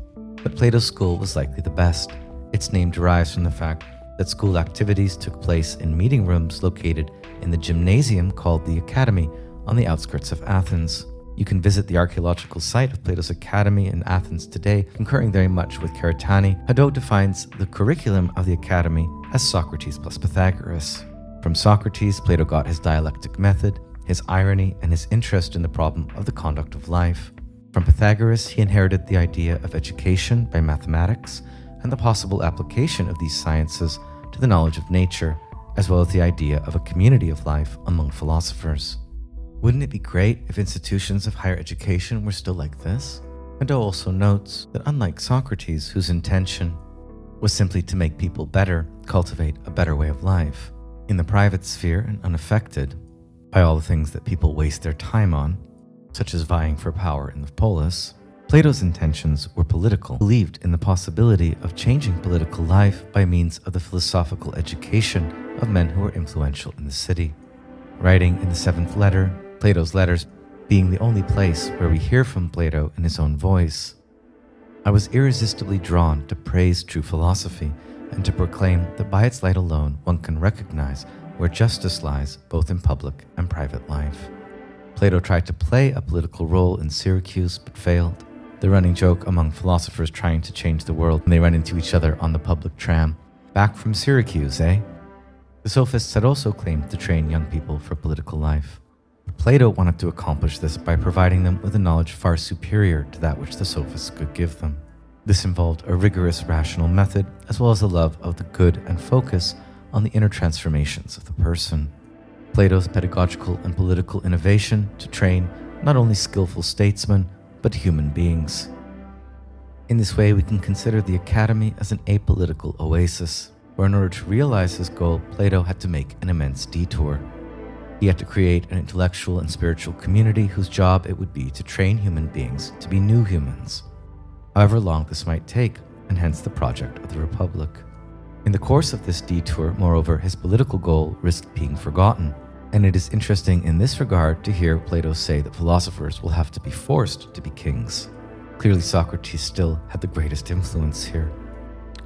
But Plato's school was likely the best. Its name derives from the fact that school activities took place in meeting rooms located in the gymnasium called the Academy on the outskirts of Athens. You can visit the archaeological site of Plato's Academy in Athens today, concurring very much with Karatani. Hadot defines the curriculum of the Academy as Socrates plus Pythagoras. From Socrates, Plato got his dialectic method, his irony, and his interest in the problem of the conduct of life. From Pythagoras, he inherited the idea of education by mathematics and the possible application of these sciences to the knowledge of nature, as well as the idea of a community of life among philosophers. Wouldn't it be great if institutions of higher education were still like this? Hadot also notes that unlike Socrates, whose intention was simply to make people better, cultivate a better way of life, in the private sphere and unaffected by all the things that people waste their time on, such as vying for power in the polis, Plato's intentions were political, believed in the possibility of changing political life by means of the philosophical education of men who were influential in the city. Writing in the seventh letter, Plato's letters being the only place where we hear from Plato in his own voice, I was irresistibly drawn to praise true philosophy and to proclaim that by its light alone one can recognize where justice lies both in public and private life. Plato tried to play a political role in Syracuse but failed. The running joke among philosophers trying to change the world when they run into each other on the public tram. Back from Syracuse, eh? The sophists had also claimed to train young people for political life. Plato wanted to accomplish this by providing them with a knowledge far superior to that which the sophists could give them. This involved a rigorous rational method, as well as a love of the good and focus on the inner transformations of the person. Plato's pedagogical and political innovation to train not only skillful statesmen, but human beings. In this way, we can consider the academy as an apolitical oasis, where in order to realize his goal, Plato had to make an immense detour. He had to create an intellectual and spiritual community whose job it would be to train human beings to be new humans, however long this might take, and hence the project of the Republic. In the course of this detour, moreover, his political goal risked being forgotten, and it is interesting in this regard to hear Plato say that philosophers will have to be forced to be kings. Clearly, Socrates still had the greatest influence here.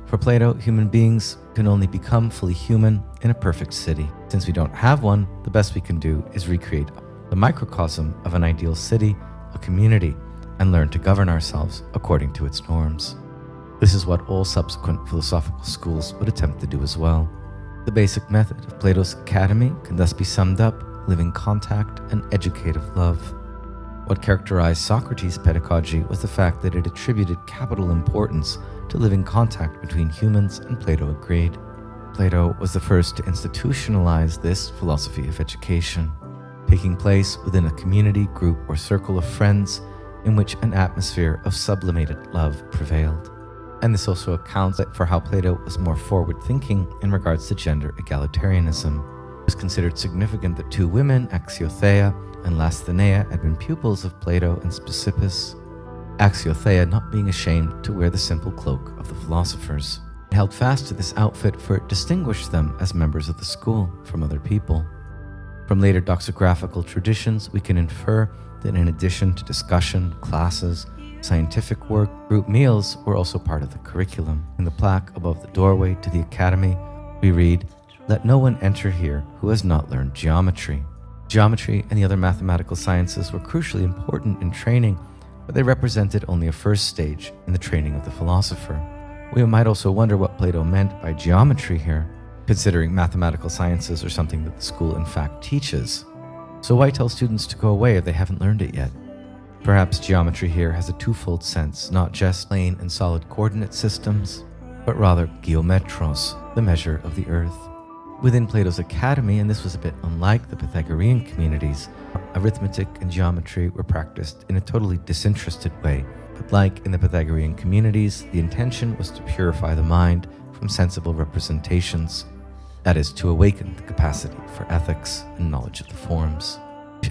For Plato, human beings can only become fully human in a perfect city. Since we don't have one, the best we can do is recreate the microcosm of an ideal city, a community, and learn to govern ourselves according to its norms. This is what all subsequent philosophical schools would attempt to do as well. The basic method of Plato's academy can thus be summed up: living contact and educative love. What characterized Socrates' pedagogy was the fact that it attributed capital importance to living contact between humans, and Plato agreed. Plato was the first to institutionalize this philosophy of education, taking place within a community, group, or circle of friends in which an atmosphere of sublimated love prevailed. And this also accounts for how Plato was more forward-thinking in regards to gender egalitarianism. It was considered significant that two women, Axiothea and Lastheneia, had been pupils of Plato and Speusippus, Axiothea not being ashamed to wear the simple cloak of the philosophers. It held fast to this outfit, for it distinguished them as members of the school from other people. From later doxographical traditions, we can infer that in addition to discussion, classes, scientific work, group meals were also part of the curriculum. In the plaque above the doorway to the academy, we read, "Let no one enter here who has not learned geometry." Geometry and the other mathematical sciences were crucially important in training, but they represented only a first stage in the training of the philosopher. We might also wonder what Plato meant by geometry here, considering mathematical sciences are something that the school in fact teaches. So why tell students to go away if they haven't learned it yet? Perhaps geometry here has a twofold sense, not just plane and solid coordinate systems, but rather geometros, the measure of the earth. Within Plato's academy, and this was a bit unlike the Pythagorean communities, arithmetic and geometry were practiced in a totally disinterested way. But like in the Pythagorean communities, the intention was to purify the mind from sensible representations, that is, to awaken the capacity for ethics and knowledge of the forms.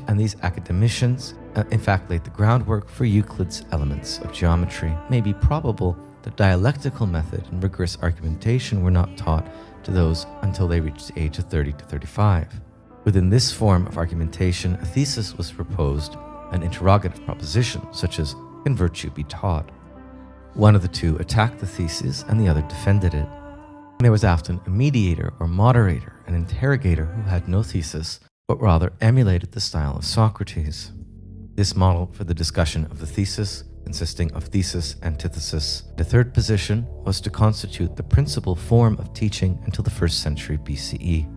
And these academicians, in fact, laid the groundwork for Euclid's elements of geometry. It may be probable that dialectical method and rigorous argumentation were not taught to those until they reached the age of 30 to 35. Within this form of argumentation, a thesis was proposed, an interrogative proposition, such as, "Can virtue be taught?" One of the two attacked the thesis and the other defended it. And there was often a mediator or moderator, an interrogator who had no thesis, but rather emulated the style of Socrates. This model for the discussion of the thesis, consisting of thesis, antithesis. The third position was to constitute the principal form of teaching until the 1st century BCE.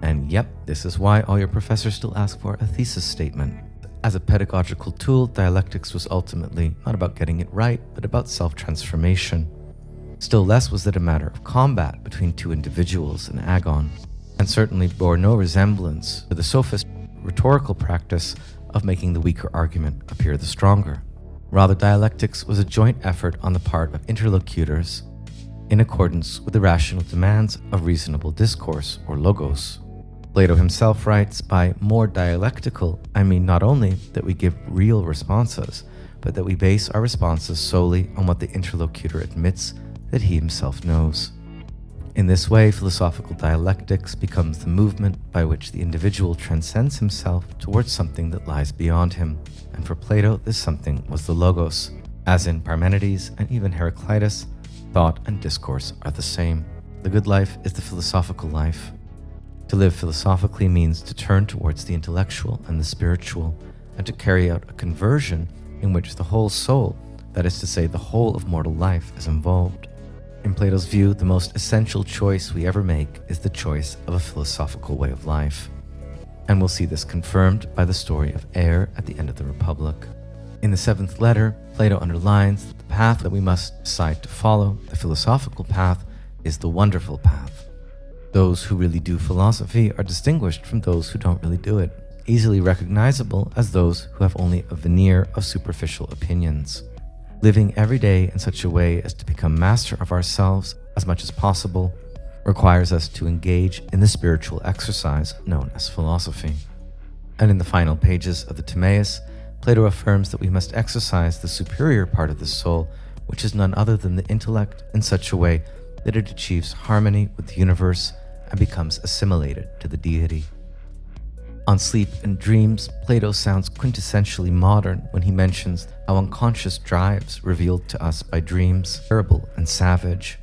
And yep, this is why all your professors still ask for a thesis statement. As a pedagogical tool, dialectics was ultimately not about getting it right, but about self-transformation. Still less was it a matter of combat between two individuals, an agon, and certainly bore no resemblance to the sophist rhetorical practice of making the weaker argument appear the stronger. Rather, dialectics was a joint effort on the part of interlocutors in accordance with the rational demands of reasonable discourse, or logos. Plato himself writes, by more dialectical, I mean not only that we give real responses, but that we base our responses solely on what the interlocutor admits that he himself knows. In this way, philosophical dialectics becomes the movement by which the individual transcends himself towards something that lies beyond him. And for Plato, this something was the logos, As in Parmenides and even Heraclitus, thought and discourse are the same. The good life is the philosophical life. To live philosophically means to turn towards the intellectual and the spiritual, and to carry out a conversion in which the whole soul, that is to say, the whole of mortal life, is involved. In Plato's view, the most essential choice we ever make is the choice of a philosophical way of life. And we'll see this confirmed by the story of Air at the end of the Republic. In the 7th letter, Plato underlines that the path that we must decide to follow, the philosophical path, is the wonderful path. Those who really do philosophy are distinguished from those who don't really do it, easily recognizable as those who have only a veneer of superficial opinions. Living every day in such a way as to become master of ourselves as much as possible requires us to engage in the spiritual exercise known as philosophy. And in the final pages of the Timaeus, Plato affirms that we must exercise the superior part of the soul, which is none other than the intellect, in such a way that it achieves harmony with the universe and becomes assimilated to the deity. On sleep and dreams, Plato sounds quintessentially modern when he mentions how unconscious drives revealed to us by dreams are terrible and savage,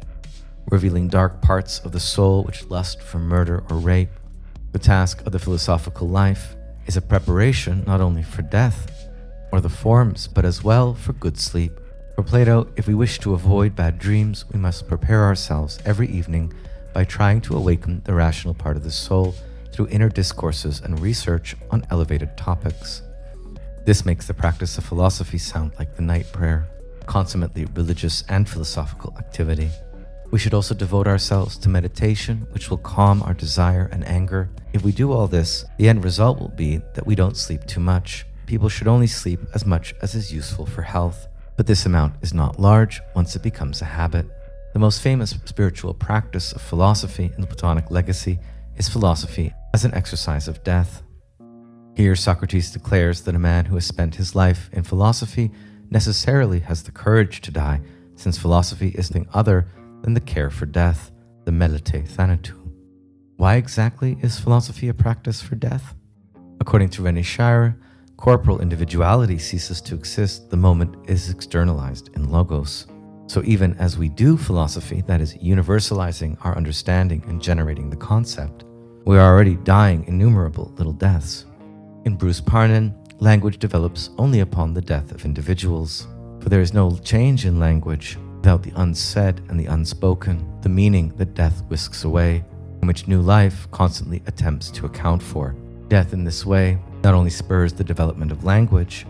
revealing dark parts of the soul which lust for murder or rape. The task of the philosophical life is a preparation not only for death or the forms, but as well for good sleep. For Plato, if we wish to avoid bad dreams, we must prepare ourselves every evening by trying to awaken the rational part of the soul through inner discourses and research on elevated topics. This makes the practice of philosophy sound like the night prayer, consummately religious and philosophical activity. We should also devote ourselves to meditation, which will calm our desire and anger. If we do all this, the end result will be that we don't sleep too much. People should only sleep as much as is useful for health, but this amount is not large once it becomes a habit. The most famous spiritual practice of philosophy in the Platonic legacy is philosophy as an exercise of death. Here Socrates declares that a man who has spent his life in philosophy necessarily has the courage to die, since philosophy is nothing other than the care for death, the melete thanatou. Why exactly is philosophy a practice for death? According to René Shire, corporal individuality ceases to exist the moment it is externalized in logos. So even as we do philosophy, that is, universalizing our understanding and generating the concept, we are already dying innumerable little deaths. In Bruce Parnan, language develops only upon the death of individuals, for there is no change in language without the unsaid and the unspoken, the meaning that death whisks away, and which new life constantly attempts to account for. Death in this way not only spurs the development of language,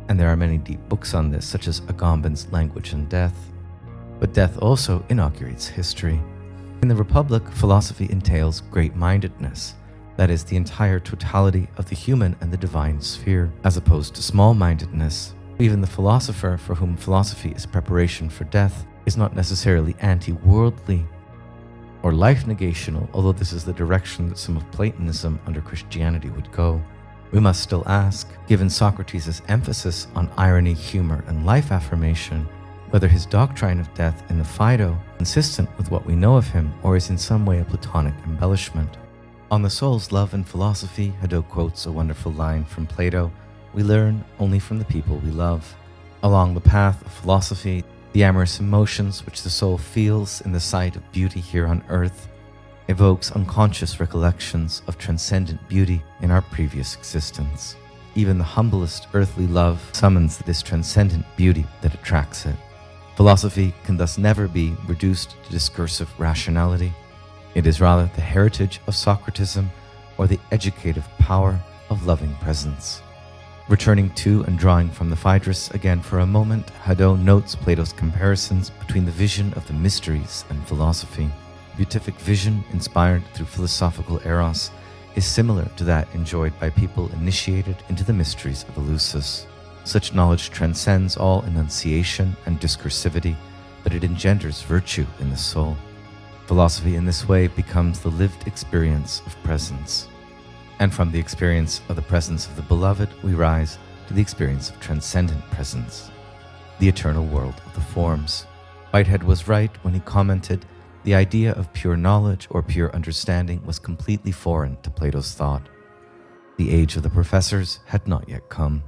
and there are many deep books on this, such as Agamben's Language and Death, but death also inaugurates history. In the Republic, philosophy entails great-mindedness, that is, the entire totality of the human and the divine sphere, as opposed to small-mindedness. Even the philosopher, for whom philosophy is preparation for death, is not necessarily anti-worldly or life-negational, although this is the direction that some of Platonism under Christianity would go. We must still ask, given Socrates' emphasis on irony, humor, and life affirmation, whether his doctrine of death in the Phaedo is consistent with what we know of him or is in some way a Platonic embellishment. On the soul's love and philosophy, Hadot quotes a wonderful line from Plato: "We learn only from the people we love." Along the path of philosophy, the amorous emotions which the soul feels in the sight of beauty here on earth evokes unconscious recollections of transcendent beauty in our previous existence. Even the humblest earthly love summons this transcendent beauty that attracts it. Philosophy can thus never be reduced to discursive rationality. It is rather the heritage of Socratism or the educative power of loving presence. Returning to and drawing from the Phaedrus again for a moment, Hadot notes Plato's comparisons between the vision of the mysteries and philosophy. Beatific vision, inspired through philosophical Eros, is similar to that enjoyed by people initiated into the mysteries of Eleusis. Such knowledge transcends all enunciation and discursivity, but it engenders virtue in the soul. Philosophy in this way becomes the lived experience of presence. And from the experience of the presence of the beloved, we rise to the experience of transcendent presence, the eternal world of the forms. Whitehead was right when he commented, "The idea of pure knowledge or pure understanding was completely foreign to Plato's thought. The age of the professors had not yet come."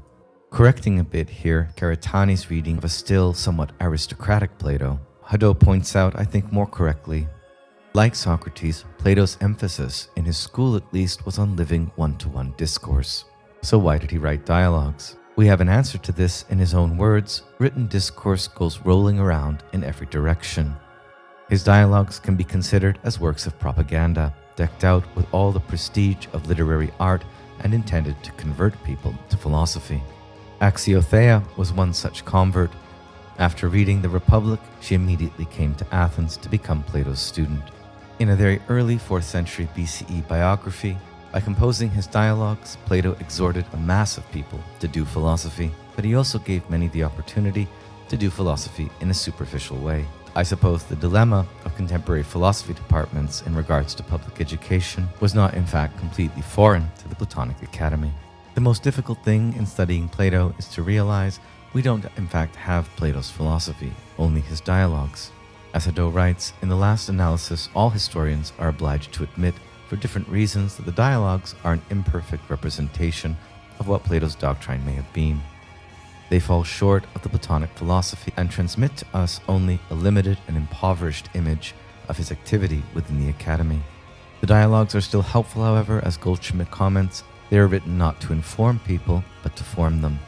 Correcting a bit here, Karatani's reading of a still somewhat aristocratic Plato, Hadot points out, I think more correctly, like Socrates, Plato's emphasis, in his school at least, was on living one-to-one discourse. So why did he write dialogues? We have an answer to this in his own words. Written discourse goes rolling around in every direction. His dialogues can be considered as works of propaganda, decked out with all the prestige of literary art and intended to convert people to philosophy. Axiothea was one such convert. After reading the Republic, she immediately came to Athens to become Plato's student. In a very early 4th century BCE biography, by composing his dialogues, Plato exhorted a mass of people to do philosophy, but he also gave many the opportunity to do philosophy in a superficial way. I suppose the dilemma of contemporary philosophy departments in regards to public education was not in fact completely foreign to the Platonic Academy. The most difficult thing in studying Plato is to realize we don't in fact have Plato's philosophy, only his dialogues. As Hadot writes, in the last analysis, all historians are obliged to admit, for different reasons, that the dialogues are an imperfect representation of what Plato's doctrine may have been. They fall short of the Platonic philosophy and transmit to us only a limited and impoverished image of his activity within the academy. The dialogues are still helpful, however, as Goldschmidt comments. They are written not to inform people, but to form them.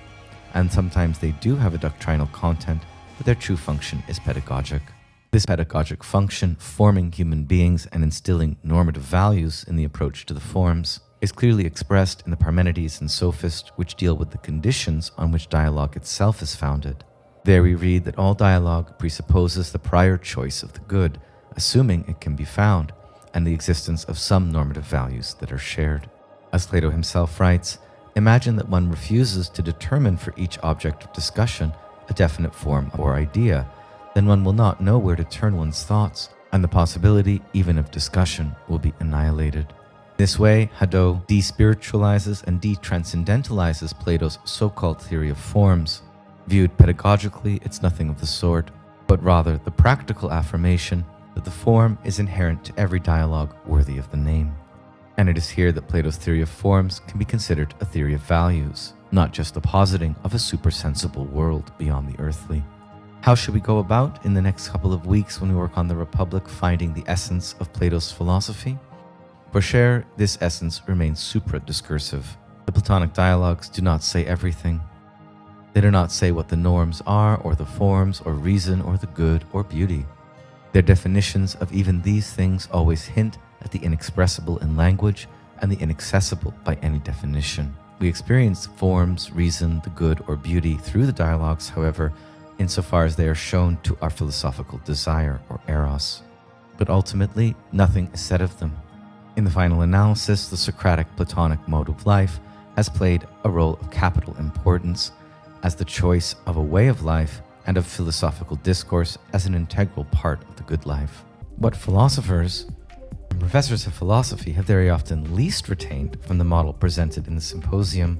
And sometimes they do have a doctrinal content, but their true function is pedagogic. This pedagogic function, forming human beings and instilling normative values in the approach to the forms, is clearly expressed in the Parmenides and Sophist, which deal with the conditions on which dialogue itself is founded. There we read that all dialogue presupposes the prior choice of the good, assuming it can be found, and the existence of some normative values that are shared. As Plato himself writes, imagine that one refuses to determine for each object of discussion a definite form or idea, then one will not know where to turn one's thoughts, and the possibility even of discussion will be annihilated. This way, Hadot despiritualizes and detranscendentalizes Plato's so-called theory of forms. Viewed pedagogically, it's nothing of the sort, but rather the practical affirmation that the form is inherent to every dialogue worthy of the name. And it is here that Plato's theory of forms can be considered a theory of values, not just the positing of a supersensible world beyond the earthly. How should we go about in the next couple of weeks when we work on the Republic finding the essence of Plato's philosophy? For sure, this essence remains supra-discursive. The Platonic dialogues do not say everything. They do not say what the norms are, or the forms, or reason, or the good, or beauty. Their definitions of even these things always hint at the inexpressible in language and the inaccessible by any definition. We experience forms, reason, the good, or beauty through the dialogues, however, insofar as they are shown to our philosophical desire, or Eros. But ultimately, nothing is said of them. In the final analysis, the Socratic Platonic mode of life has played a role of capital importance as the choice of a way of life and of philosophical discourse as an integral part of the good life. What philosophers and professors of philosophy have very often least retained from the model presented in the Symposium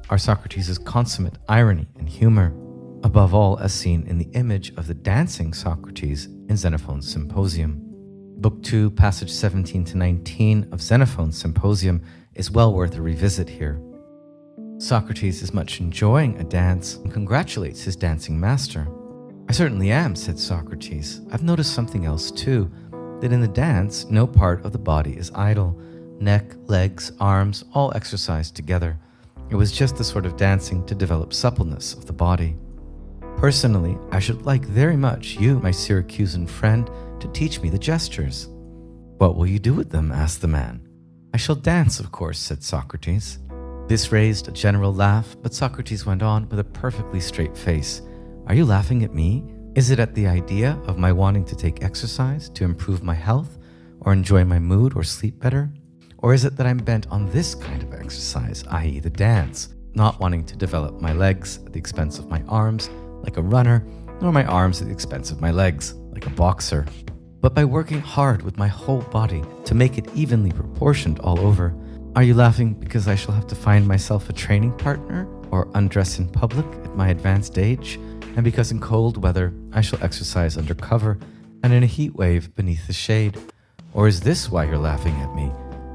are Socrates' consummate irony and humor, above all as seen in the image of the dancing Socrates in Xenophon's Symposium. Book 2, passage 17 to 19 of Xenophon's Symposium is well worth a revisit here. Socrates is much enjoying a dance and congratulates his dancing master. "I certainly am," said Socrates. "I've noticed something else too, that in the dance, no part of the body is idle. Neck, legs, arms, all exercised together. It was just the sort of dancing to develop suppleness of the body. Personally, I should like very much you, my Syracusan friend, to teach me the gestures." "What will you do with them?" asked the man. "I shall dance, of course," said Socrates. This raised a general laugh, but Socrates went on with a perfectly straight face. "Are you laughing at me? Is it at the idea of my wanting to take exercise to improve my health, or enjoy my mood, or sleep better? Or is it that I'm bent on this kind of exercise, i.e. the dance, not wanting to develop my legs at the expense of my arms, like a runner, nor my arms at the expense of my legs, like a boxer, but by working hard with my whole body to make it evenly proportioned all over? Are you laughing because I shall have to find myself a training partner, or undress in public at my advanced age, and because in cold weather I shall exercise under cover, and in a heat wave beneath the shade? Or is this why you're laughing at me?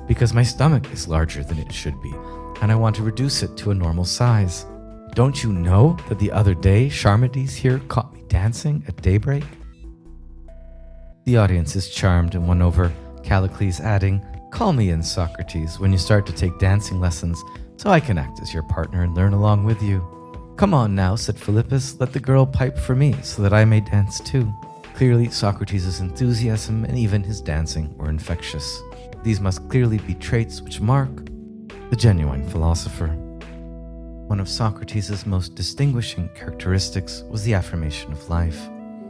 Because my stomach is larger than it should be, and I want to reduce it to a normal size. Don't you know that the other day Charmides here caught me dancing at daybreak? The audience is charmed and won over, Callicles adding, "Call me in, Socrates, when you start to take dancing lessons, so I can act as your partner and learn along with you." "Come on now," said Philippus, "let the girl pipe for me, so that I may dance too." Clearly, Socrates' enthusiasm and even his dancing were infectious. These must clearly be traits which mark the genuine philosopher. One of Socrates' most distinguishing characteristics was the affirmation of life.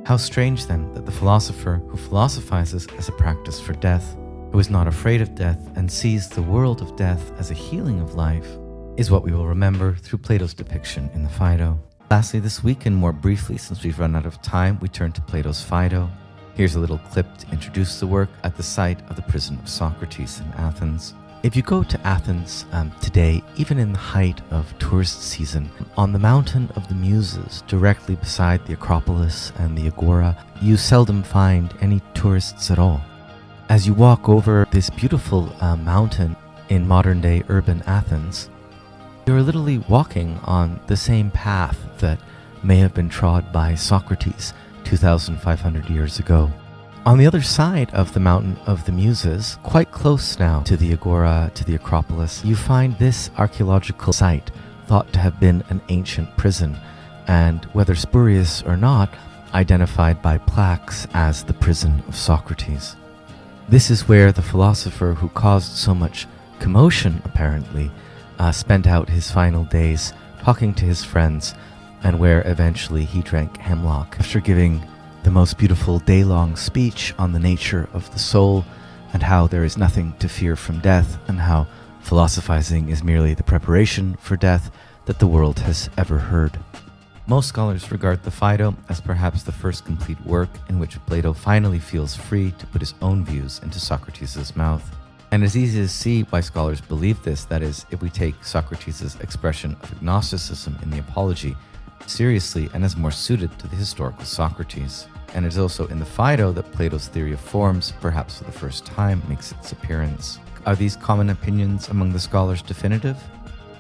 How strange then that the philosopher who philosophizes as a practice for death, who is not afraid of death and sees the world of death as a healing of life, is what we will remember through Plato's depiction in the Phaedo. Lastly, this week, and more briefly since we've run out of time, we turn to Plato's Phaedo. Here's a little clip to introduce the work at the site of the prison of Socrates in Athens. If you go to Athens today, even in the height of tourist season, on the Mountain of the Muses, directly beside the Acropolis and the Agora, you seldom find any tourists at all. As you walk over this beautiful mountain in modern-day urban Athens, you're literally walking on the same path that may have been trod by Socrates 2,500 years ago. On the other side of the Mountain of the Muses, quite close now to the Agora, to the Acropolis, you find this archaeological site thought to have been an ancient prison, and whether spurious or not, identified by plaques as the prison of Socrates. This is where the philosopher who caused so much commotion, apparently, spent out his final days talking to his friends, and where eventually he drank hemlock after giving the most beautiful day-long speech on the nature of the soul and how there is nothing to fear from death, and how philosophizing is merely the preparation for death that the world has ever heard. Most scholars regard the Phaedo as perhaps the first complete work in which Plato finally feels free to put his own views into Socrates' mouth. And it's easy to see why scholars believe this, that is, if we take Socrates' expression of agnosticism in the Apology seriously and as more suited to the historical Socrates. And it is also in the Phaedo that Plato's theory of forms, perhaps for the first time, makes its appearance. Are these common opinions among the scholars definitive?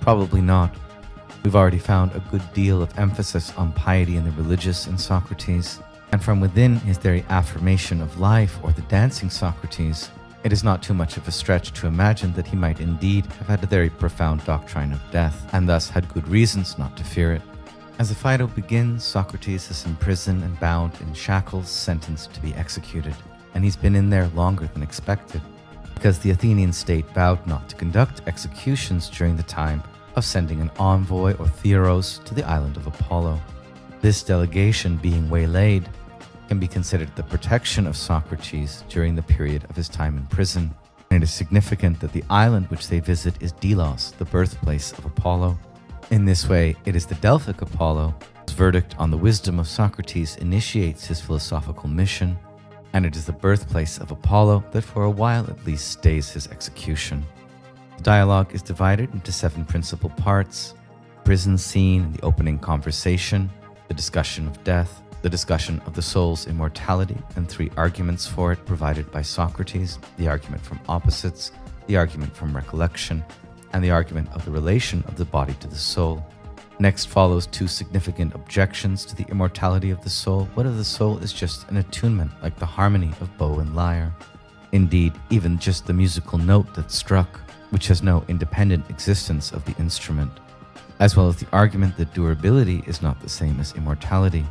Probably not. We've already found a good deal of emphasis on piety and the religious in Socrates, and from within his very affirmation of life, or the dancing Socrates, it is not too much of a stretch to imagine that he might indeed have had a very profound doctrine of death, and thus had good reasons not to fear it. As the Phaedo begins, Socrates is imprisoned and bound in shackles, sentenced to be executed, and he's been in there longer than expected, because the Athenian state vowed not to conduct executions during the time of sending an envoy or theros to the island of Apollo. This delegation, being waylaid, can be considered the protection of Socrates during the period of his time in prison, and it is significant that the island which they visit is Delos, the birthplace of Apollo. In this way, it is the Delphic Apollo whose verdict on the wisdom of Socrates initiates his philosophical mission, and it is the birthplace of Apollo that for a while at least stays his execution. The dialogue is divided into 7 principal parts: prison scene, the opening conversation, the discussion of death, the discussion of the soul's immortality, and 3 arguments for it provided by Socrates: the argument from opposites, the argument from recollection, and the argument of the relation of the body to the soul. Next follows 2 significant objections to the immortality of the soul. What if the soul is just an attunement, like the harmony of bow and lyre? Indeed, even just the musical note that's struck, which has no independent existence of the instrument, as well as the argument that durability is not the same as immortality.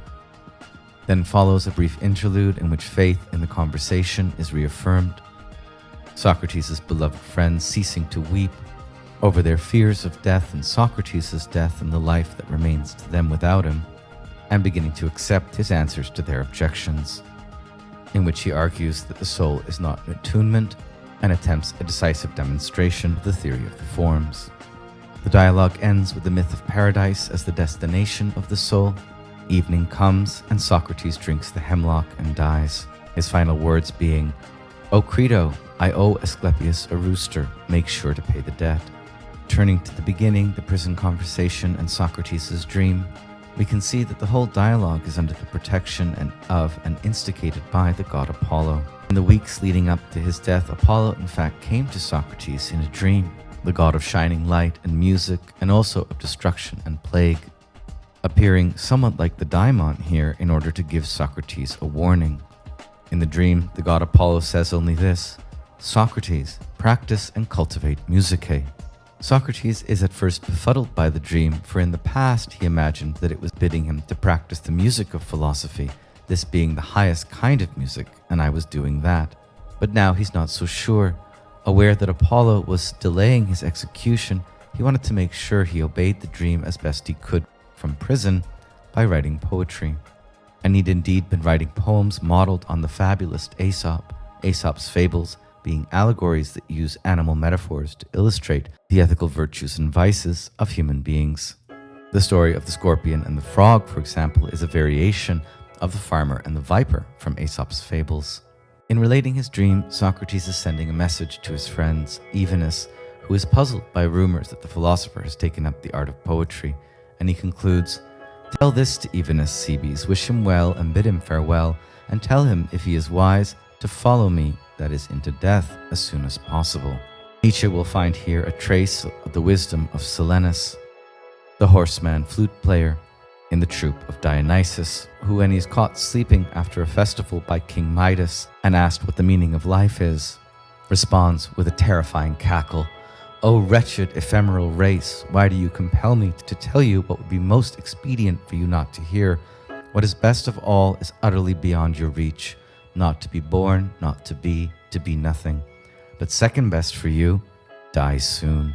Then follows a brief interlude in which faith in the conversation is reaffirmed. Socrates' beloved friends ceasing to weep over their fears of death and Socrates' death and the life that remains to them without him, and beginning to accept his answers to their objections, in which he argues that the soul is not an attunement and attempts a decisive demonstration of the theory of the forms. The dialogue ends with the myth of paradise as the destination of the soul. Evening comes, and Socrates drinks the hemlock and dies, his final words being, "O Crito, I owe Asclepius a rooster, make sure to pay the debt." Turning to the beginning, the prison conversation and Socrates' dream, we can see that the whole dialogue is under the protection of and instigated by the god Apollo. In the weeks leading up to his death, Apollo in fact came to Socrates in a dream, the god of shining light and music, and also of destruction and plague. appearing somewhat like the daimon here in order to give Socrates a warning. In the dream, the god Apollo says only this: "Socrates, practice and cultivate musicae." Socrates is at first befuddled by the dream, for in the past he imagined that it was bidding him to practice the music of philosophy, this being the highest kind of music, and I was doing that. But now he's not so sure. Aware that Apollo was delaying his execution, he wanted to make sure he obeyed the dream as best he could from prison by writing poetry. And he'd indeed been writing poems modeled on the fabulist Aesop, Aesop's fables being allegories that use animal metaphors to illustrate the ethical virtues and vices of human beings. The story of the scorpion and the frog, for example, is a variation of the farmer and the viper from Aesop's fables. In relating his dream, Socrates is sending a message to his friends, Evenus, who is puzzled by rumors that the philosopher has taken up the art of poetry, and he concludes, "Tell this to Evenus, Cebes, wish him well and bid him farewell, and tell him, if he is wise, to follow me, that is, into death, as soon as possible." Nietzsche will find here a trace of the wisdom of Silenus, the horseman flute player in the troupe of Dionysius, who, when he is caught sleeping after a festival by King Midas and asked what the meaning of life is, responds with a terrifying cackle, "O wretched ephemeral race, why do you compel me to tell you what would be most expedient for you not to hear? What is best of all is utterly beyond your reach, not to be born, not to be nothing. But second best for you, die soon."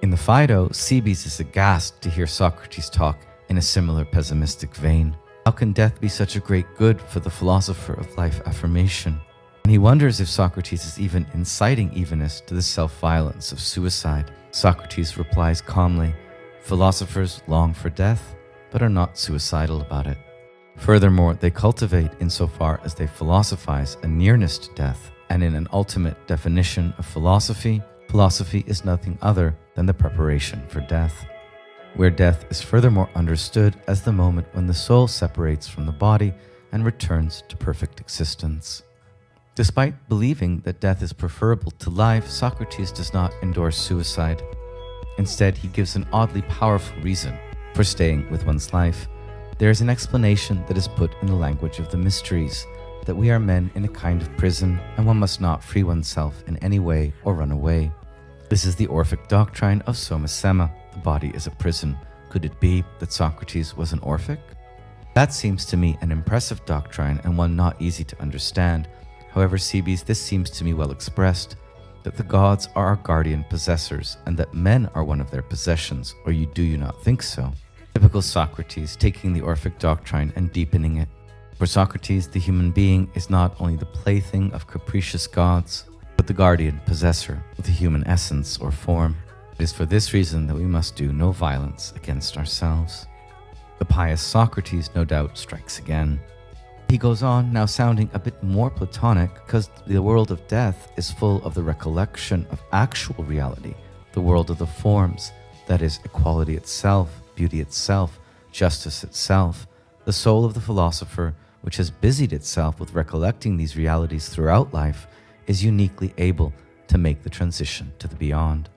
In the Phaedo, Cebes is aghast to hear Socrates talk in a similar pessimistic vein. How can death be such a great good for the philosopher of life affirmation? And he wonders if Socrates is even inciting Evenus to the self-violence of suicide. Socrates replies calmly, "Philosophers long for death, but are not suicidal about it. Furthermore, they cultivate, insofar as they philosophize, a nearness to death, and in an ultimate definition of philosophy, philosophy is nothing other than the preparation for death, where death is furthermore understood as the moment when the soul separates from the body and returns to perfect existence." Despite believing that death is preferable to life, Socrates does not endorse suicide. Instead, he gives an oddly powerful reason for staying with one's life. There is an explanation that is put in the language of the mysteries, that we are men in a kind of prison, and one must not free oneself in any way or run away. This is the Orphic doctrine of Somasema. The body is a prison. Could it be that Socrates was an Orphic? That seems to me an impressive doctrine and one not easy to understand. However, Cebes, this seems to me well expressed, that the gods are our guardian possessors and that men are one of their possessions, or do you not think so? Typical Socrates, taking the Orphic doctrine and deepening it. For Socrates, the human being is not only the plaything of capricious gods, but the guardian possessor with a human essence or form. It is for this reason that we must do no violence against ourselves. The pious Socrates, no doubt, strikes again. He goes on, now sounding a bit more Platonic, because the world of death is full of the recollection of actual reality, the world of the forms, that is, equality itself, beauty itself, justice itself. The soul of the philosopher, which has busied itself with recollecting these realities throughout life, is uniquely able to make the transition to the beyond.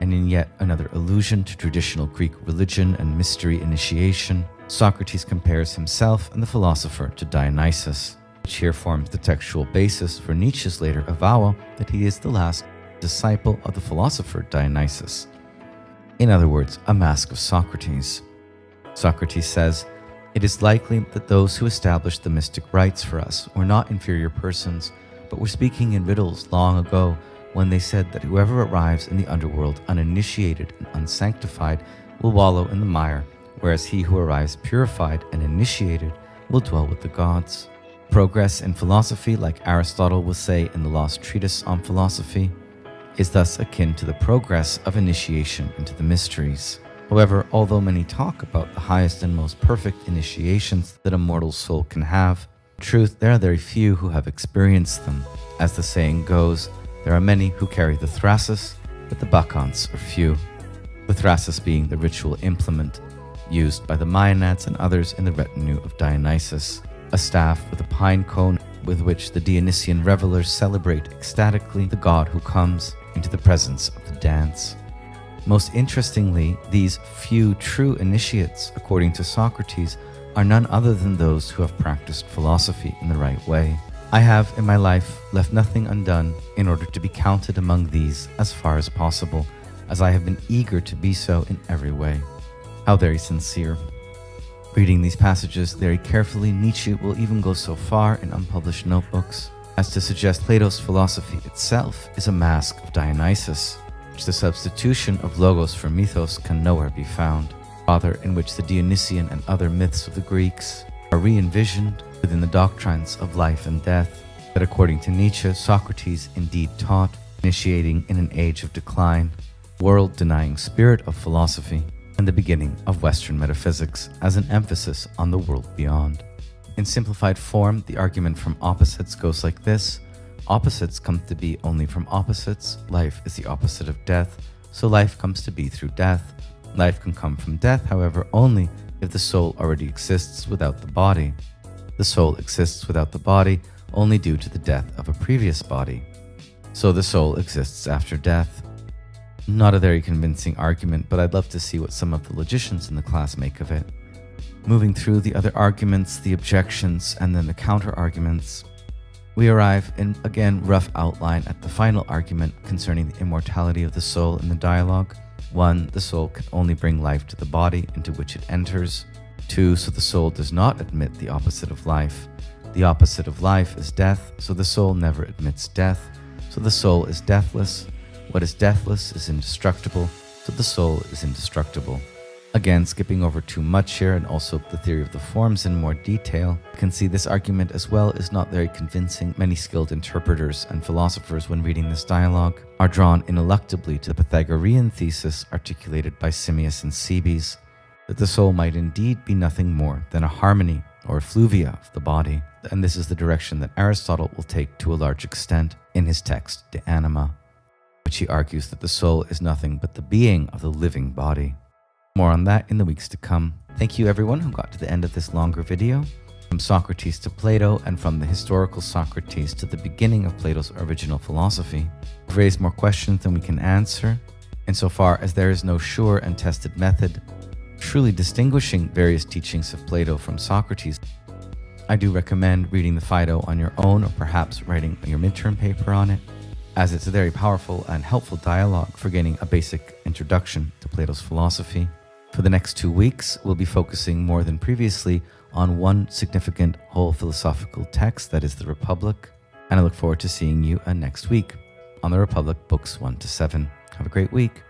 And in yet another allusion to traditional Greek religion and mystery initiation, Socrates compares himself and the philosopher to Dionysius, which here forms the textual basis for Nietzsche's later avowal that he is the last disciple of the philosopher Dionysius. In other words, a mask of Socrates. Socrates says, "It is likely that those who established the mystic rites for us were not inferior persons, but were speaking in riddles long ago when they said that whoever arrives in the underworld uninitiated and unsanctified will wallow in the mire, whereas he who arrives purified and initiated will dwell with the gods." Progress in philosophy, like Aristotle will say in the Lost Treatise on Philosophy, is thus akin to the progress of initiation into the mysteries. However, although many talk about the highest and most perfect initiations that a mortal soul can have, in truth, there are very few who have experienced them. As the saying goes, there are many who carry the thrasis, but the bacchants are few. The thrasis being the ritual implement used by the Maenads and others in the retinue of Dionysus, a staff with a pine cone with which the Dionysian revelers celebrate ecstatically the god who comes into the presence of the dance. Most interestingly, these few true initiates, according to Socrates, are none other than those who have practiced philosophy in the right way. I have, in my life, left nothing undone in order to be counted among these as far as possible, as I have been eager to be so in every way. How very sincere. Reading these passages very carefully, Nietzsche will even go so far in unpublished notebooks as to suggest Plato's philosophy itself is a mask of Dionysus, which the substitution of logos for mythos can nowhere be found, rather in which the Dionysian and other myths of the Greeks are re-envisioned within the doctrines of life and death that, according to Nietzsche, Socrates indeed taught, initiating in an age of decline, world-denying spirit of philosophy, and the beginning of Western metaphysics as an emphasis on the world beyond. In simplified form, the argument from opposites goes like this. Opposites come to be only from opposites. Life is the opposite of death, so life comes to be through death. Life can come from death, however, only if the soul already exists without the body. The soul exists without the body only due to the death of a previous body. So the soul exists after death. Not a very convincing argument, but I'd love to see what some of the logicians in the class make of it. Moving through the other arguments, the objections, and then the counter-arguments, we arrive in, again, rough outline at the final argument concerning the immortality of the soul in the dialogue. 1. The soul can only bring life to the body into which it enters. 2. So the soul does not admit the opposite of life. The opposite of life is death, so the soul never admits death. So the soul is deathless. What is deathless is indestructible, so the soul is indestructible. Again, skipping over too much here and also the theory of the forms in more detail, you can see this argument as well is not very convincing. Many skilled interpreters and philosophers, when reading this dialogue, are drawn ineluctably to the Pythagorean thesis articulated by Simmias and Cebes, that the soul might indeed be nothing more than a harmony or effluvia of the body. And this is the direction that Aristotle will take to a large extent in his text De Anima, which he argues that the soul is nothing but the being of the living body. More on that in the weeks to come. Thank you everyone who got to the end of this longer video. From Socrates to Plato, and from the historical Socrates to the beginning of Plato's original philosophy. We've raised more questions than we can answer, insofar as there is no sure and tested method truly distinguishing various teachings of Plato from Socrates. I do recommend reading the Phaedo on your own, or perhaps writing your midterm paper on it, as it's a very powerful and helpful dialogue for gaining a basic introduction to Plato's philosophy. For the next 2 weeks, we'll be focusing more than previously on one significant whole philosophical text, that is the Republic, and I look forward to seeing you next week on the Republic, books 1 to 7. Have a great week.